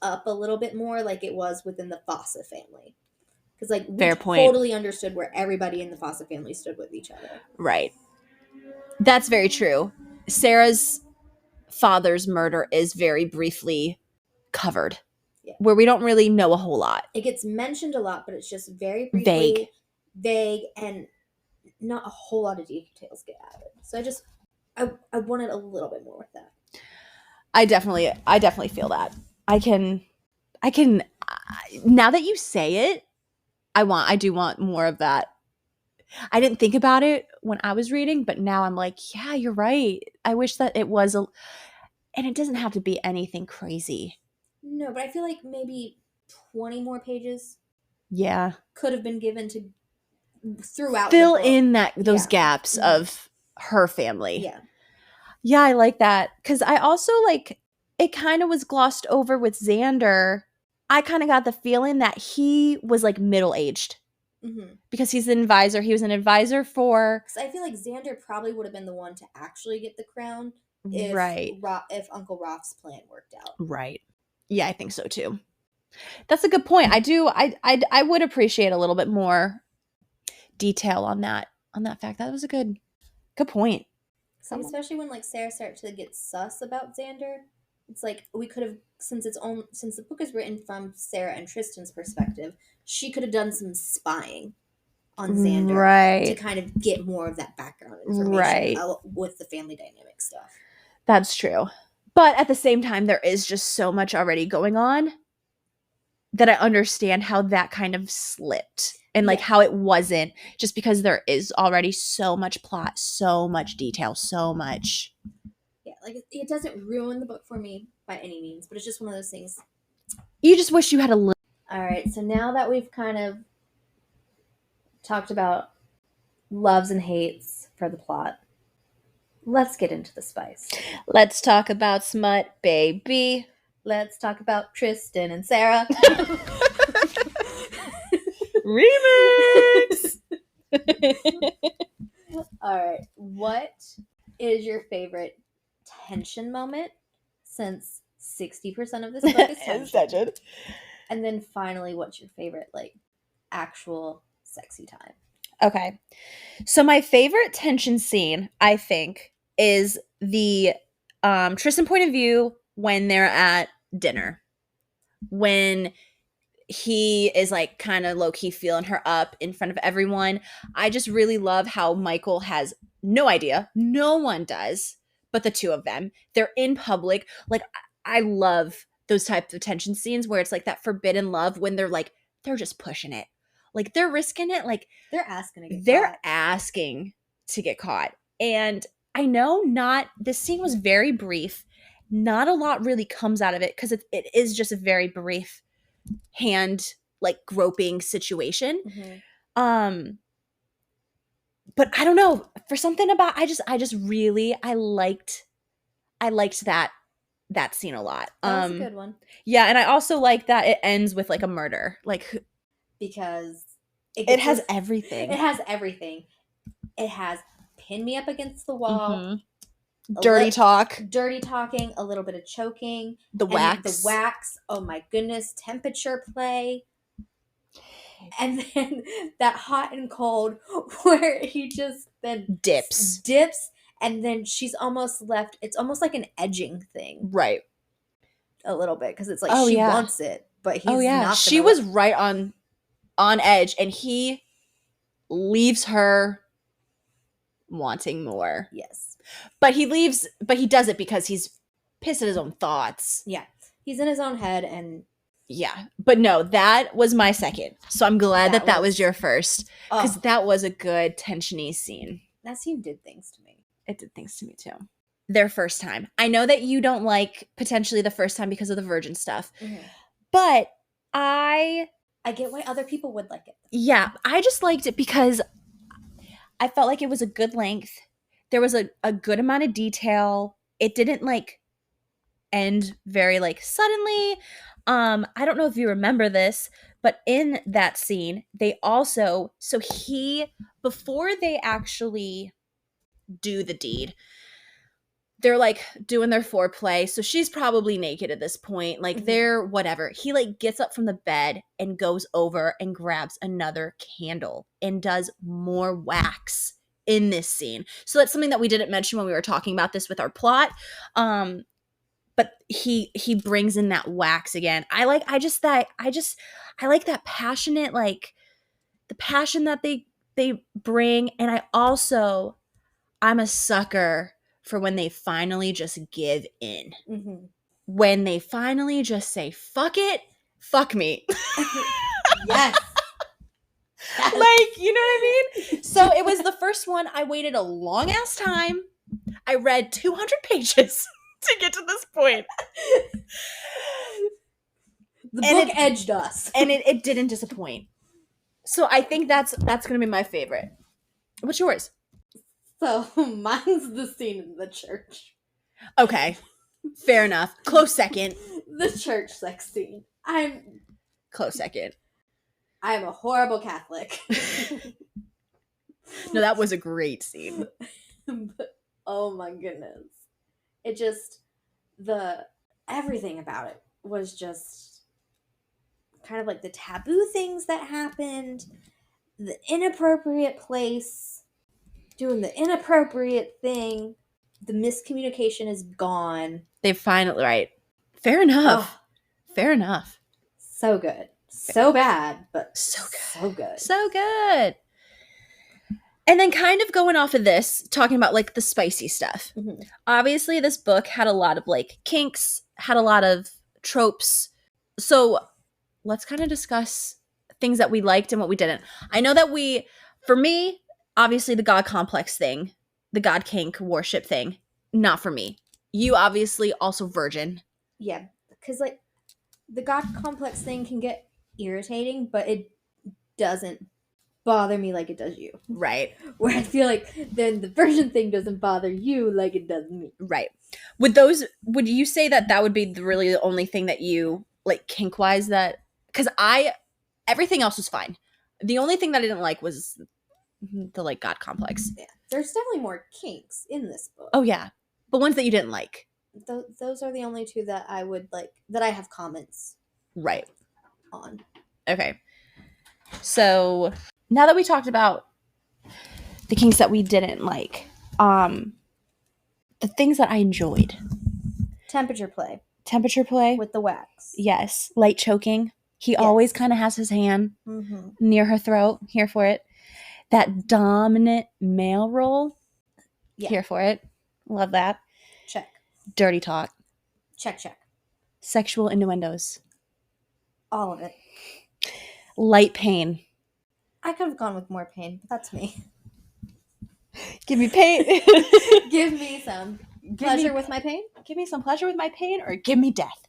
up a little bit more like it was within the Fossa family. Because, like, we totally understood where everybody in the Fossa family stood with each other. Right. That's very true. Sarah's father's murder is very briefly covered. Yeah. Where we don't really know a whole lot. It gets mentioned a lot, but it's just very briefly vague and not a whole lot of details get added. So I wanted a little bit more with that. I definitely feel that. I can now that you say it, I do want more of that. I didn't think about it when I was reading, but now I'm like, yeah, you're right. I wish that it was and it doesn't have to be anything crazy. No, but I feel like maybe 20 more pages. Yeah. Could have been given to throughout fill the book. In those gaps of her family. Yeah. Yeah, I like that. Because I also it kind of was glossed over with Xander. I kind of got the feeling that he was like middle-aged. Mm-hmm. Because he's an advisor. He was an advisor for... Because I feel like Xander probably would have been the one to actually get the crown if Uncle Roth's plan worked out. Right. Yeah, I think so too. That's a good point. I would appreciate a little bit more detail on that fact. That was a good point. Especially when, like, Sara started to get sus about Xander. It's like we could have, since the book is written from Sara and Tristan's perspective, she could have done some spying on Xander to kind of get more of that background information with the family dynamic stuff. That's true. But at the same time, there is just so much already going on that I understand how that kind of slipped and like how it wasn't, just because there is already so much plot, so much detail, so much. Yeah, like it doesn't ruin the book for me by any means, but it's just one of those things. You just wish you had a little. All right, so now that we've kind of talked about loves and hates for the plot, let's get into the spice. Let's talk about smut, baby. Let's talk about Tristian and Sara. Remix! All right. What is your favorite tension moment, since 60% of this book is tension? And then finally, what's your favorite, like, actual sexy time? Okay. So my favorite tension scene, I think, is the Tristian point of view when they're at dinner. When he is like kind of low-key feeling her up in front of everyone. I just really love how Michael has no idea. No one does, but the two of them. They're in public. Like, I love those types of tension scenes where it's like that forbidden love when they're just pushing it. Like, they're risking it. Like, they're asking to get caught. And I know this scene was very brief. Not a lot really comes out of it because it is just a very brief hand, like, groping situation. Mm-hmm. but I don't know, for something about I just really I liked that scene a lot. That was a good one. Yeah, and I also like that it ends with like a murder. Like because it has everything. It has everything. It has pin me up against the wall. Dirty talking, a little bit of choking, the wax. Oh my goodness, temperature play. And then that hot and cold where he just then dips and then she's almost left. It's almost like an edging thing. Right. A little bit because it's like she wants it, but he's not. She was right on edge and he leaves her wanting more. Yes. But he does it because he's pissed at his own thoughts. Yeah. He's in his own head and yeah. But no, that was my second. So I'm glad that was your first. Because that was a good tension-y scene. That scene did things to me. It did things to me too. Their first time. I know that you don't like potentially the first time because of the virgin stuff. Mm-hmm. But I get why other people would like it. Yeah. I just liked it because I felt like it was a good length. There was a good amount of detail. It didn't like end very like suddenly. I don't know if you remember this, but in that scene, they also before they actually do the deed, they're like doing their foreplay. So she's probably naked at this point. Like they're whatever. He like gets up from the bed and goes over and grabs another candle and does more wax in this scene. So that's something that we didn't mention when we were talking about this with our plot. But he brings in that wax again. I like that passionate, like the passion that they bring. And I'm a sucker for when they finally just give in. Mm-hmm. When they finally just say, fuck it, fuck me. Yes. Like, you know what I mean? So it was the first one. I waited a long ass time. I read 200 pages to get to this point. The book edged us. And it didn't disappoint. So I think that's going to be my favorite. What's yours? So mine's the scene in the church. Okay. Fair enough. Close second. The church sex scene. Close second. I'm a horrible Catholic. No, that was a great scene. But, oh my goodness. It just, everything about it was just kind of like the taboo things that happened, the inappropriate place, doing the inappropriate thing, the miscommunication is gone. They finally, right. Fair enough. Oh, fair enough. So good. So bad, but so good. So good. So good. And then kind of going off of this, talking about like the spicy stuff. Mm-hmm. Obviously, this book had a lot of like kinks, had a lot of tropes. So let's kind of discuss things that we liked and what we didn't. I know that for me, obviously the God complex thing, the God kink worship thing, not for me. You obviously also virgin. Yeah, because like the God complex thing can get irritating, but it doesn't bother me like it does you. Right. Where I feel like then the virgin thing doesn't bother you like it does me. Right. Would you say that would be really the only thing that you like kink wise that, because everything else was fine. The only thing that I didn't like was the like God complex. Yeah. There's definitely more kinks in this book. Oh yeah. But ones that you didn't like. Those are the only two that I would like, that I have comments. Right. On. Okay. So now that we talked about the kinks that we didn't like, the things that I enjoyed. Temperature play. With the wax. Yes. Light choking. He always kind of has his hand near her throat. Here for it. That dominant male role. Yeah. Here for it. Love that. Check. Dirty talk. Check. Sexual innuendos. All of it. Light pain. I could have gone with more pain, but that's me. Give me pain. Give me some pleasure with my pain. Give me some pleasure with my pain, or give me death.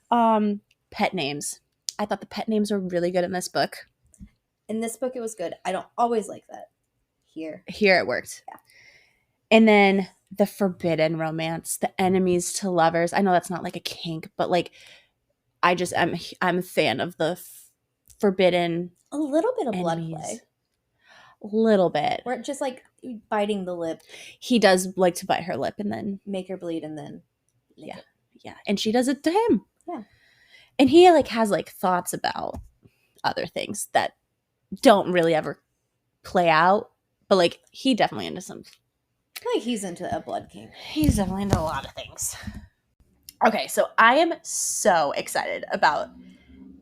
Pet names. I thought the pet names were really good in this book. In this book, it was good. I don't always like that. Here. Here it worked. Yeah. And then the forbidden romance, the enemies to lovers. I know that's not like a kink, but like I'm a fan of the forbidden. A little bit of blood enemies. play. Little bit. Or just like biting the lip. He does like to bite her lip and then make her bleed and then yeah. It. Yeah. And she does it to him. Yeah. And he like has like thoughts about other things that don't really ever play out. But like he definitely into some. Like he's into a blood king. He's definitely into a lot of things. Okay, so I am so excited about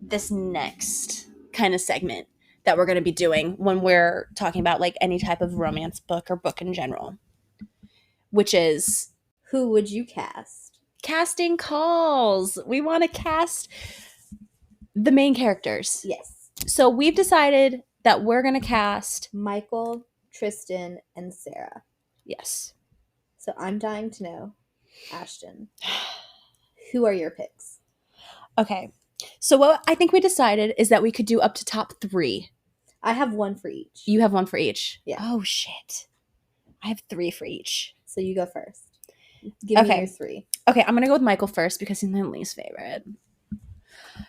this next kind of segment that we're going to be doing when we're talking about like any type of romance book or book in general, which is who would you cast? Casting calls. We want to cast the main characters. Yes. So we've decided that we're going to cast Michael, Tristian, and Sara. Yes. So I'm dying to know, Ashton, who are your picks? Okay. So what I think we decided is that we could do up to top 3. I have one for each. You have one for each? Yeah. Oh, shit. I have 3 for each. So you go first. Give me your 3. Okay, I'm going to go with Michael first because he's my least favorite.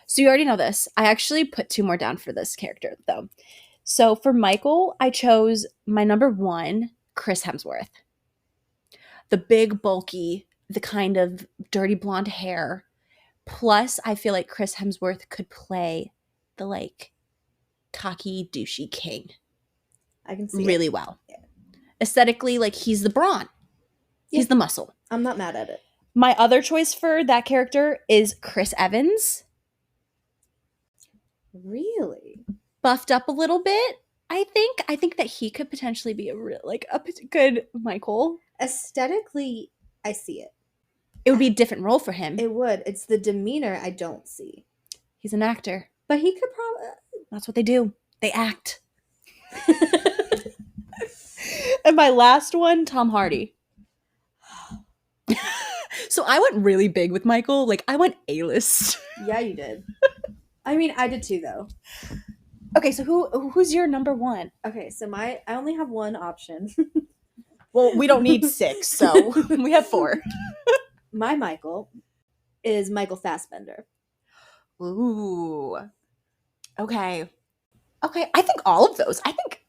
So you already know this. I actually put 2 more down for this character, though. So for Michael, I chose my number 1, Chris Hemsworth. The big, bulky, the kind of dirty blonde hair. Plus, I feel like Chris Hemsworth could play the, like, cocky, douchey king. I can see really it. well. Yeah. Aesthetically, like, he's the brawn. Yeah. He's the muscle. I'm not mad at it. My other choice for that character is Chris Evans. Really? Buffed up a little bit, I think. I think that he could potentially be a good Michael. Aesthetically, I see it. It would be a different role for him. It would. It's the demeanor I don't see. He's an actor. But he could probably... That's what they do. They act. And my last one, Tom Hardy. So I went really big with Michael. Like, I went A-list. Yeah, you did. I mean, I did too, though. Okay, so who's your number 1? Okay, so I only have one option. Well, we don't need 6, so we have 4. My Michael is Michael Fassbender. Ooh. Okay. Okay, I think all of those. I think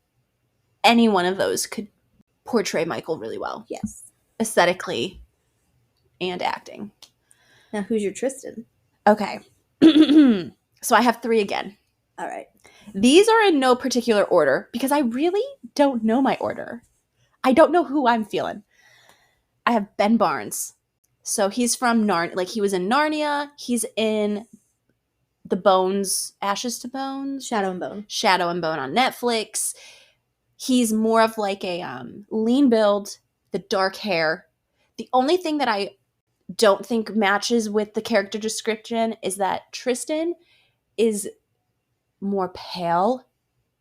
any one of those could portray Michael really well. Yes. Aesthetically and acting. Now, who's your Tristian? Okay. So I have 3 again. All right. These are in no particular order because I really don't know my order. I don't know who I'm feeling. I have Ben Barnes. So he's from Narnia. Like, he was in Narnia. He's in The Bones, Ashes to Bones? Shadow and Bone. Shadow and Bone on Netflix. He's more of like a lean build, the dark hair. The only thing that I don't think matches with the character description is that Tristian is more pale.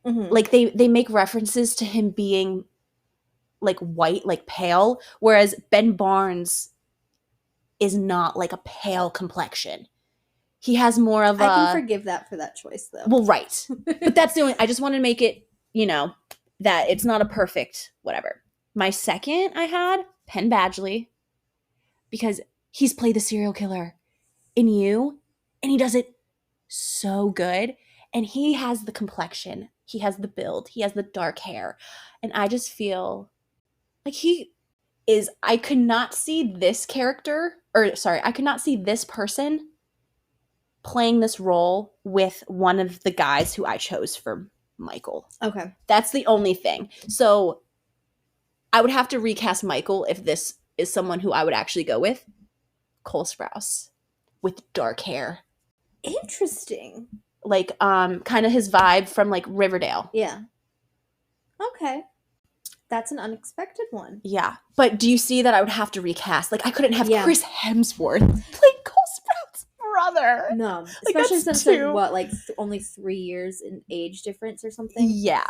Mm-hmm. Like, they make references to him being like white, like pale, whereas Ben Barnes is not like a pale complexion. He has more of I can forgive that for that choice, though. Well, right. But that's the only... I just want to make it, that it's not a perfect whatever. My second I had, Penn Badgley, because he's played the serial killer in You, and he does it so good. And he has the complexion. He has the build. He has the dark hair. And I just feel like he is... I could not see this character... I could not see this person playing this role with one of the guys who I chose for Michael. Okay. That's the only thing. So I would have to recast Michael if this is someone who I would actually go with. Cole Sprouse with dark hair. Interesting. Like, kind of his vibe from, like, Riverdale. Yeah. Okay. That's an unexpected one. Yeah. But do you see that I would have to recast? Like, I couldn't have Chris Hemsworth play Cole Sprouse's brother. No. Like, especially since they're, only 3 years in age difference or something? Yeah.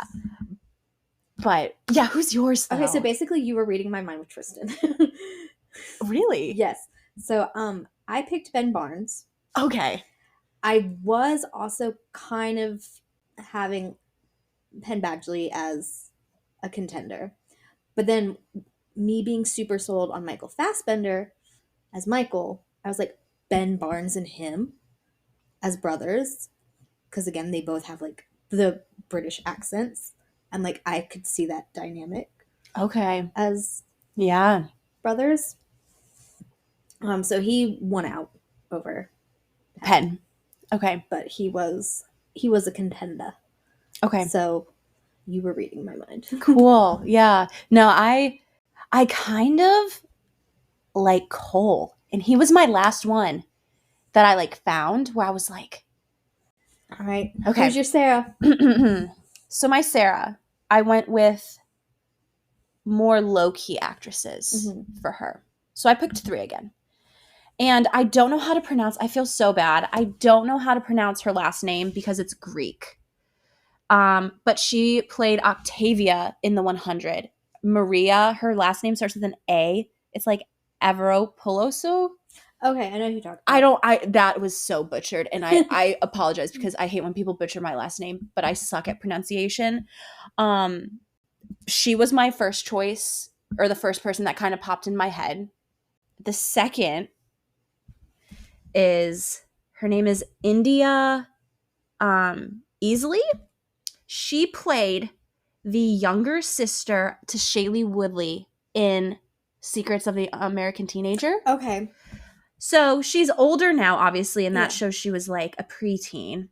But, yeah, who's yours, though? Okay, so basically you were reading my mind with Tristian. Really? Yes. So, I picked Ben Barnes. Okay. I was also kind of having Penn Badgley as a contender. But then me being super sold on Michael Fassbender as Michael, I was like, Ben Barnes and him as brothers, because again, they both have like the British accents, and like I could see that dynamic. Okay. As brothers. So he won out over Penn. Okay. But he was a contender. Okay. So you were reading my mind. Cool. Yeah. No, I kind of like Cole, and he was my last one that I like found where I was like, all right. Okay. Who's your Sarah? So my Sarah, I went with more low-key actresses for her. So I picked 3 again. And I don't know how to pronounce, I feel so bad. I don't know how to pronounce her last name because it's Greek. But she played Octavia in the 100. Maria, her last name starts with an A. It's like Avropouloso. Okay, I know who you're talking about. That was so butchered, and I apologize because I hate when people butcher my last name, but I suck at pronunciation. She was my first choice, or the first person that kind of popped in my head. The second is, her name is India Easley. She played the younger sister to Shailene Woodley in Secrets of the American Teenager. Okay. So she's older now, obviously, and that shows she was like a preteen.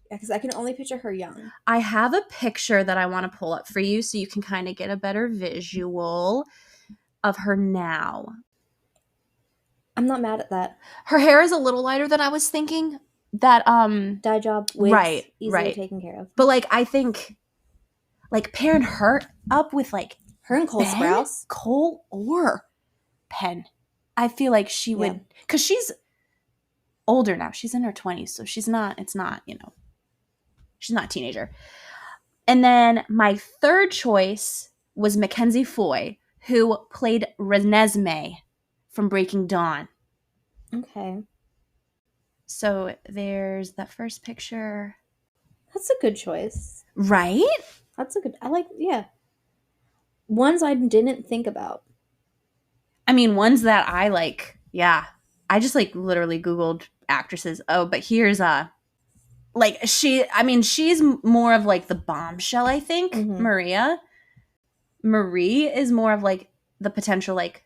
Yeah, because I can only picture her young. I have a picture that I want to pull up for you so you can kind of get a better visual of her now. I'm not mad at that. Her hair is a little lighter than I was thinking. That dye job, wigs, easily taken care of. But like I think, like pairing her up with like her and Cole Sprouse, Cole or Penn, I feel like she would, because she's older now. She's in her 20s, so she's not. It's not, she's not a teenager. And then my third choice was Mackenzie Foy, who played Renesmee from Breaking Dawn. Okay. So there's that first picture. That's a good choice. Right? I like, ones I didn't think about. I mean, ones that I like, I just like literally Googled actresses. Oh, but here's she's more of like the bombshell, I think. Marie is more of like the potential, like,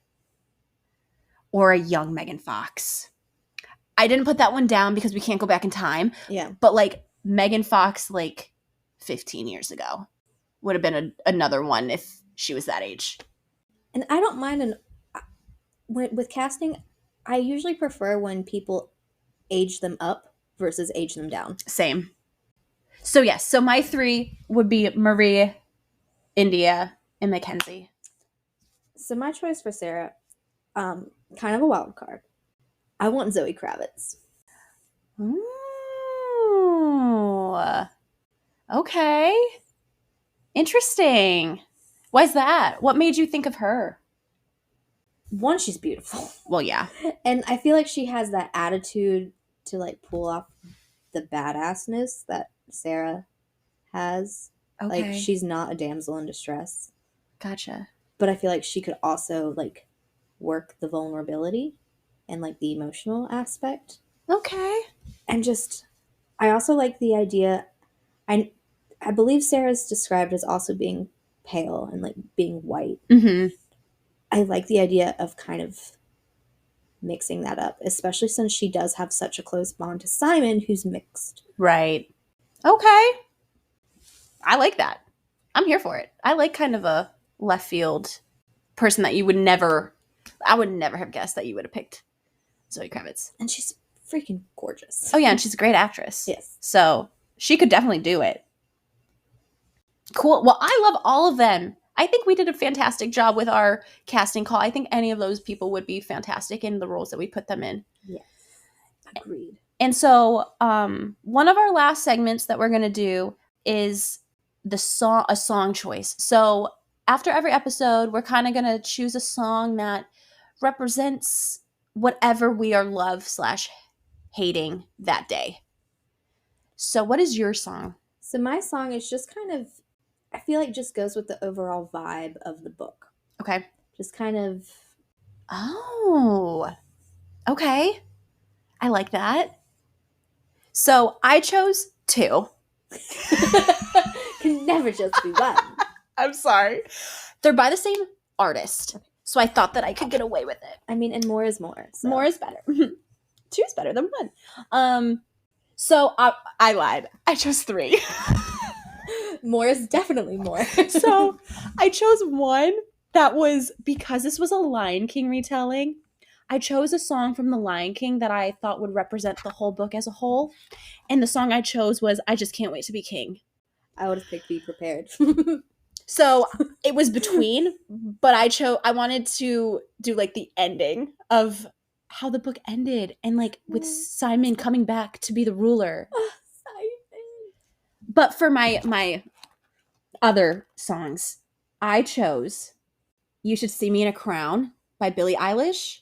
or a young Megan Fox. I didn't put that one down because we can't go back in time. Yeah. But like Megan Fox, like 15 years ago, would have been another one if she was that age. And I don't mind with casting. I usually prefer when people age them up versus age them down. Same. So yes, so my 3 would be Marie, India, and Mackenzie. So my choice for Sarah, kind of a wild card. I want Zoe Kravitz. Ooh. Okay. Interesting. Why is that? What made you think of her? One, she's beautiful. Well, yeah. And I feel like she has that attitude to like pull off the badassness that Sarah has. Okay. Like, she's not a damsel in distress. Gotcha. But I feel like she could also like work the vulnerability and like the emotional aspect. Okay. And just, I also like the idea, I believe Sarah's described as also being pale and like being white. Mm-hmm. I like the idea of kind of mixing that up, especially since she does have such a close bond to Simon, who's mixed. Right. Okay. I like that. I'm here for it. I like kind of a left field person that I would never have guessed that you would have picked Zoe Kravitz. And she's freaking gorgeous. Oh yeah, and she's a great actress. Yes. So she could definitely do it. Cool. Well, I love all of them. I think we did a fantastic job with our casting call. I think any of those people would be fantastic in the roles that we put them in. Yes. Agreed. And so one of our last segments that we're going to do is a song choice. So after every episode, we're kind of going to choose a song that represents whatever we are love/hating that day. So what is your song? So my song is just kind of I feel like just goes with the overall vibe of the book. Okay. Just kind of. Oh, okay. I like that. So I chose 2. Can never just be one. I'm sorry. They're by the same artist. So I thought that I could get away with it. I mean, and more is more. So. More is better. 2 is better than 1. So I lied. I chose 3. More is definitely more. So I chose 1 that was, because this was a Lion King retelling, I chose a song from The Lion King that I thought would represent the whole book as a whole. And the song I chose was I Just Can't Wait to Be King. I would have picked Be Prepared. So it was between, but I wanted to do like the ending of how the book ended, and like with Simon coming back to be the ruler. Simon. But for my other songs, I chose You Should See Me in a Crown by Billie Eilish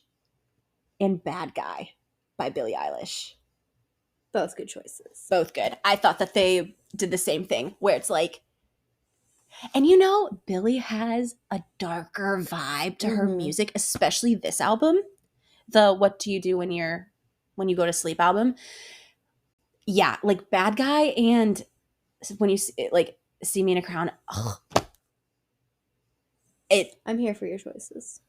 and Bad Guy by Billie Eilish. Both good choices. Both good. I thought that they did the same thing, where it's like, and Billie has a darker vibe to her music, especially this album, the What Do You Do When You Go to Sleep album. Yeah, like Bad Guy and when you See Me in a Crown. I'm here for your choices.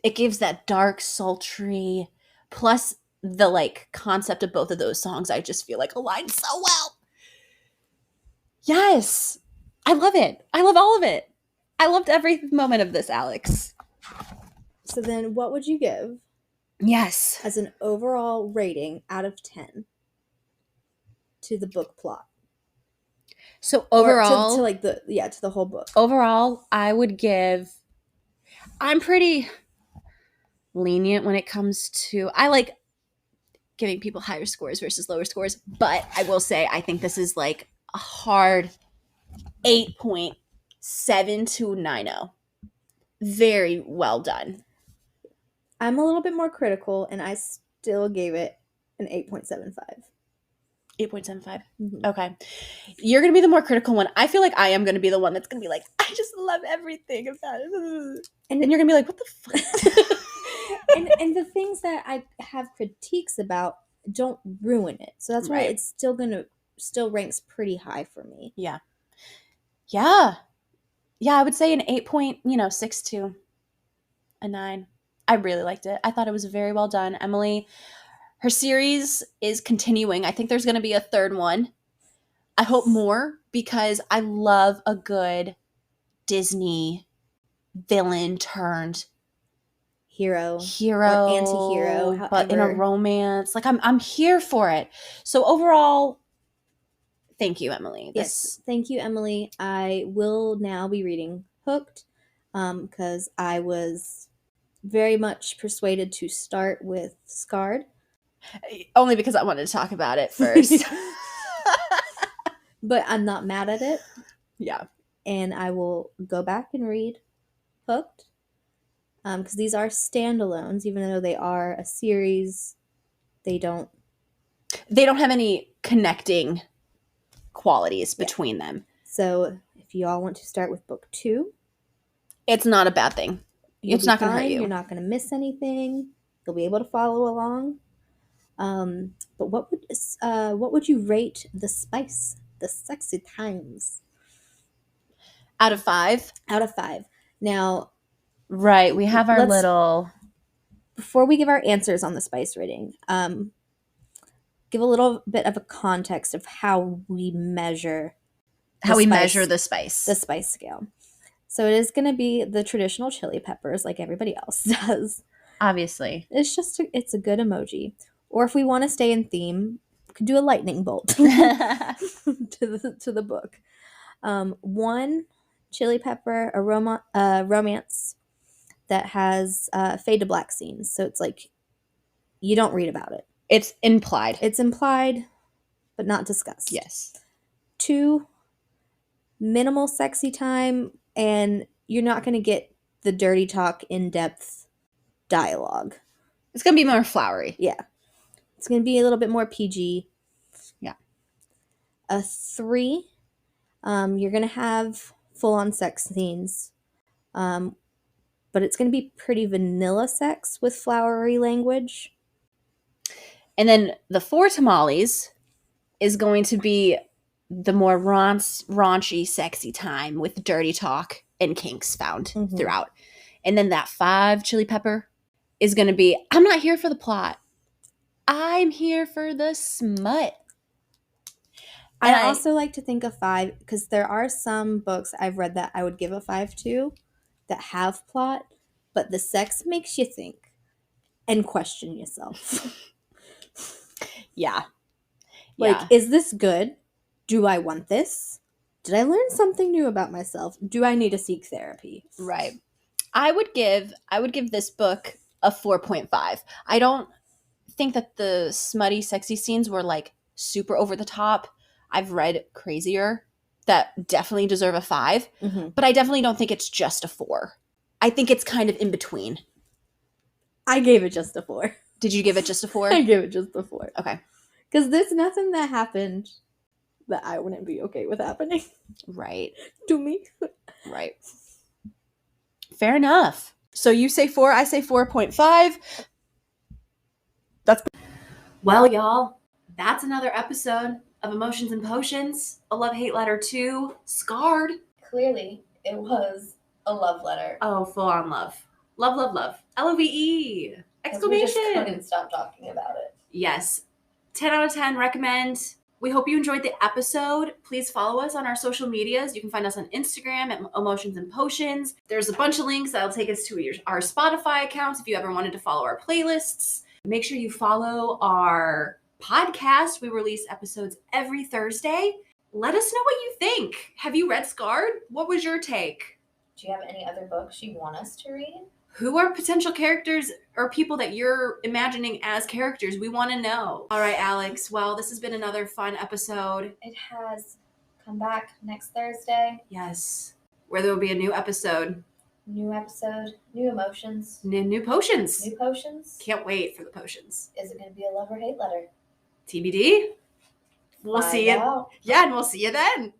It gives that dark, sultry, plus the like concept of both of those songs I just feel like align so well. Yes. I love it. I love all of it. I loved every moment of this, Alex. So then what would you give? Yes. As an overall rating out of 10 to the book plot? So overall, to the whole book. Overall, I would give. I'm pretty lenient when it comes to. I like giving people higher scores versus lower scores, but I will say I think this is like a hard 8.7 to 9.0. Very well done. I'm a little bit more critical, and I still gave it an 8.75. 8.75. Mm-hmm. Okay. You're going to be the more critical one. I feel like I am going to be the one that's going to be like, I just love everything about it. And you're going to be like, what the fuck? and the things that I have critiques about don't ruin it. So that's why it's still ranks pretty high for me. Yeah. Yeah. Yeah, I would say an 8.6 to a 9. I really liked it. I thought it was very well done. Emily, her series is continuing. I think there's going to be a 3rd one. I hope more, because I love a good Disney villain turned hero or anti-hero, but in a romance. Like I'm here for it. So overall, thank you, Emily. Yes, thank you, Emily. I will now be reading Hooked, because I was very much persuaded to start with Scarred. Only because I wanted to talk about it first. But I'm not mad at it. Yeah. And I will go back and read Hooked. Because these are standalones, even though they are a series, they don't have any connecting qualities between them. So if you all want to start with book 2, it's not a bad thing. It's not going to hurt you. You're not going to miss anything. You'll be able to follow along. But what would you rate the spice, the sexy times? Out of 5? Out of 5. Now, right, we have our little. Before we give our answers on the spice rating, give a little bit of a context of how we measure. The spice. The spice scale. So it is going to be the traditional chili peppers, like everybody else does. Obviously, it's a good emoji. Or if we want to stay in theme, we could do a lightning bolt to the book. 1 chili pepper, a romance that has fade to black scenes. So it's like you don't read about it. It's implied. It's implied, but not discussed. Yes. 2, minimal sexy time, and you're not going to get the dirty talk, in-depth dialogue. It's going to be more flowery. Yeah. It's going to be a little bit more PG. Yeah. A 3, You're going to have full-on sex scenes, but it's going to be pretty vanilla sex with flowery language. And then the 4 tamales is going to be the more raunchy, sexy time with dirty talk and kinks found throughout. And then that 5 chili pepper is going to be, I'm not here for the plot. I'm here for the smut. And I also like to think of 5, because there are some books I've read that I would give a 5 to that have plot, but the sex makes you think and question yourself. Yeah. Like, is this good? Do I want this? Did I learn something new about myself? Do I need to seek therapy? Right. I would give this book a 4.5. I don't think that the smutty, sexy scenes were like super over the top. I've read crazier that definitely deserve a 5, but I definitely don't think it's just a 4. I think it's kind of in between. I gave it just a 4. Did you give it just a 4? I gave it just a 4. Okay. Because there's nothing that happened that I wouldn't be okay with happening. Right. To me. Right. Fair enough. So you say 4, I say 4.5. Well, y'all, that's another episode of Emotions and Potions, a love-hate letter to Scarred. Clearly, it was a love letter. Oh, full-on love. Love, love, love. LOVE! Exclamation! We just couldn't stop talking about it. Yes. 10 out of 10, recommend. We hope you enjoyed the episode. Please follow us on our social medias. You can find us on Instagram at Emotions and Potions. There's a bunch of links that'll take us to our Spotify accounts if you ever wanted to follow our playlists. Make sure you follow our podcast. We release episodes every Thursday. Let us know what you think. Have you read Scarred? What was your take? Do you have any other books you want us to read? Who are potential characters or people that you're imagining as characters? We want to know. All right, Alex. Well, this has been another fun episode. It has. Come back next Thursday. Yes. Where there will be a new episode. New episode. New emotions. New potions. New potions. Can't wait for the potions. Is it going to be a love or hate letter? TBD. We'll see you. Out. Yeah, and we'll see you then.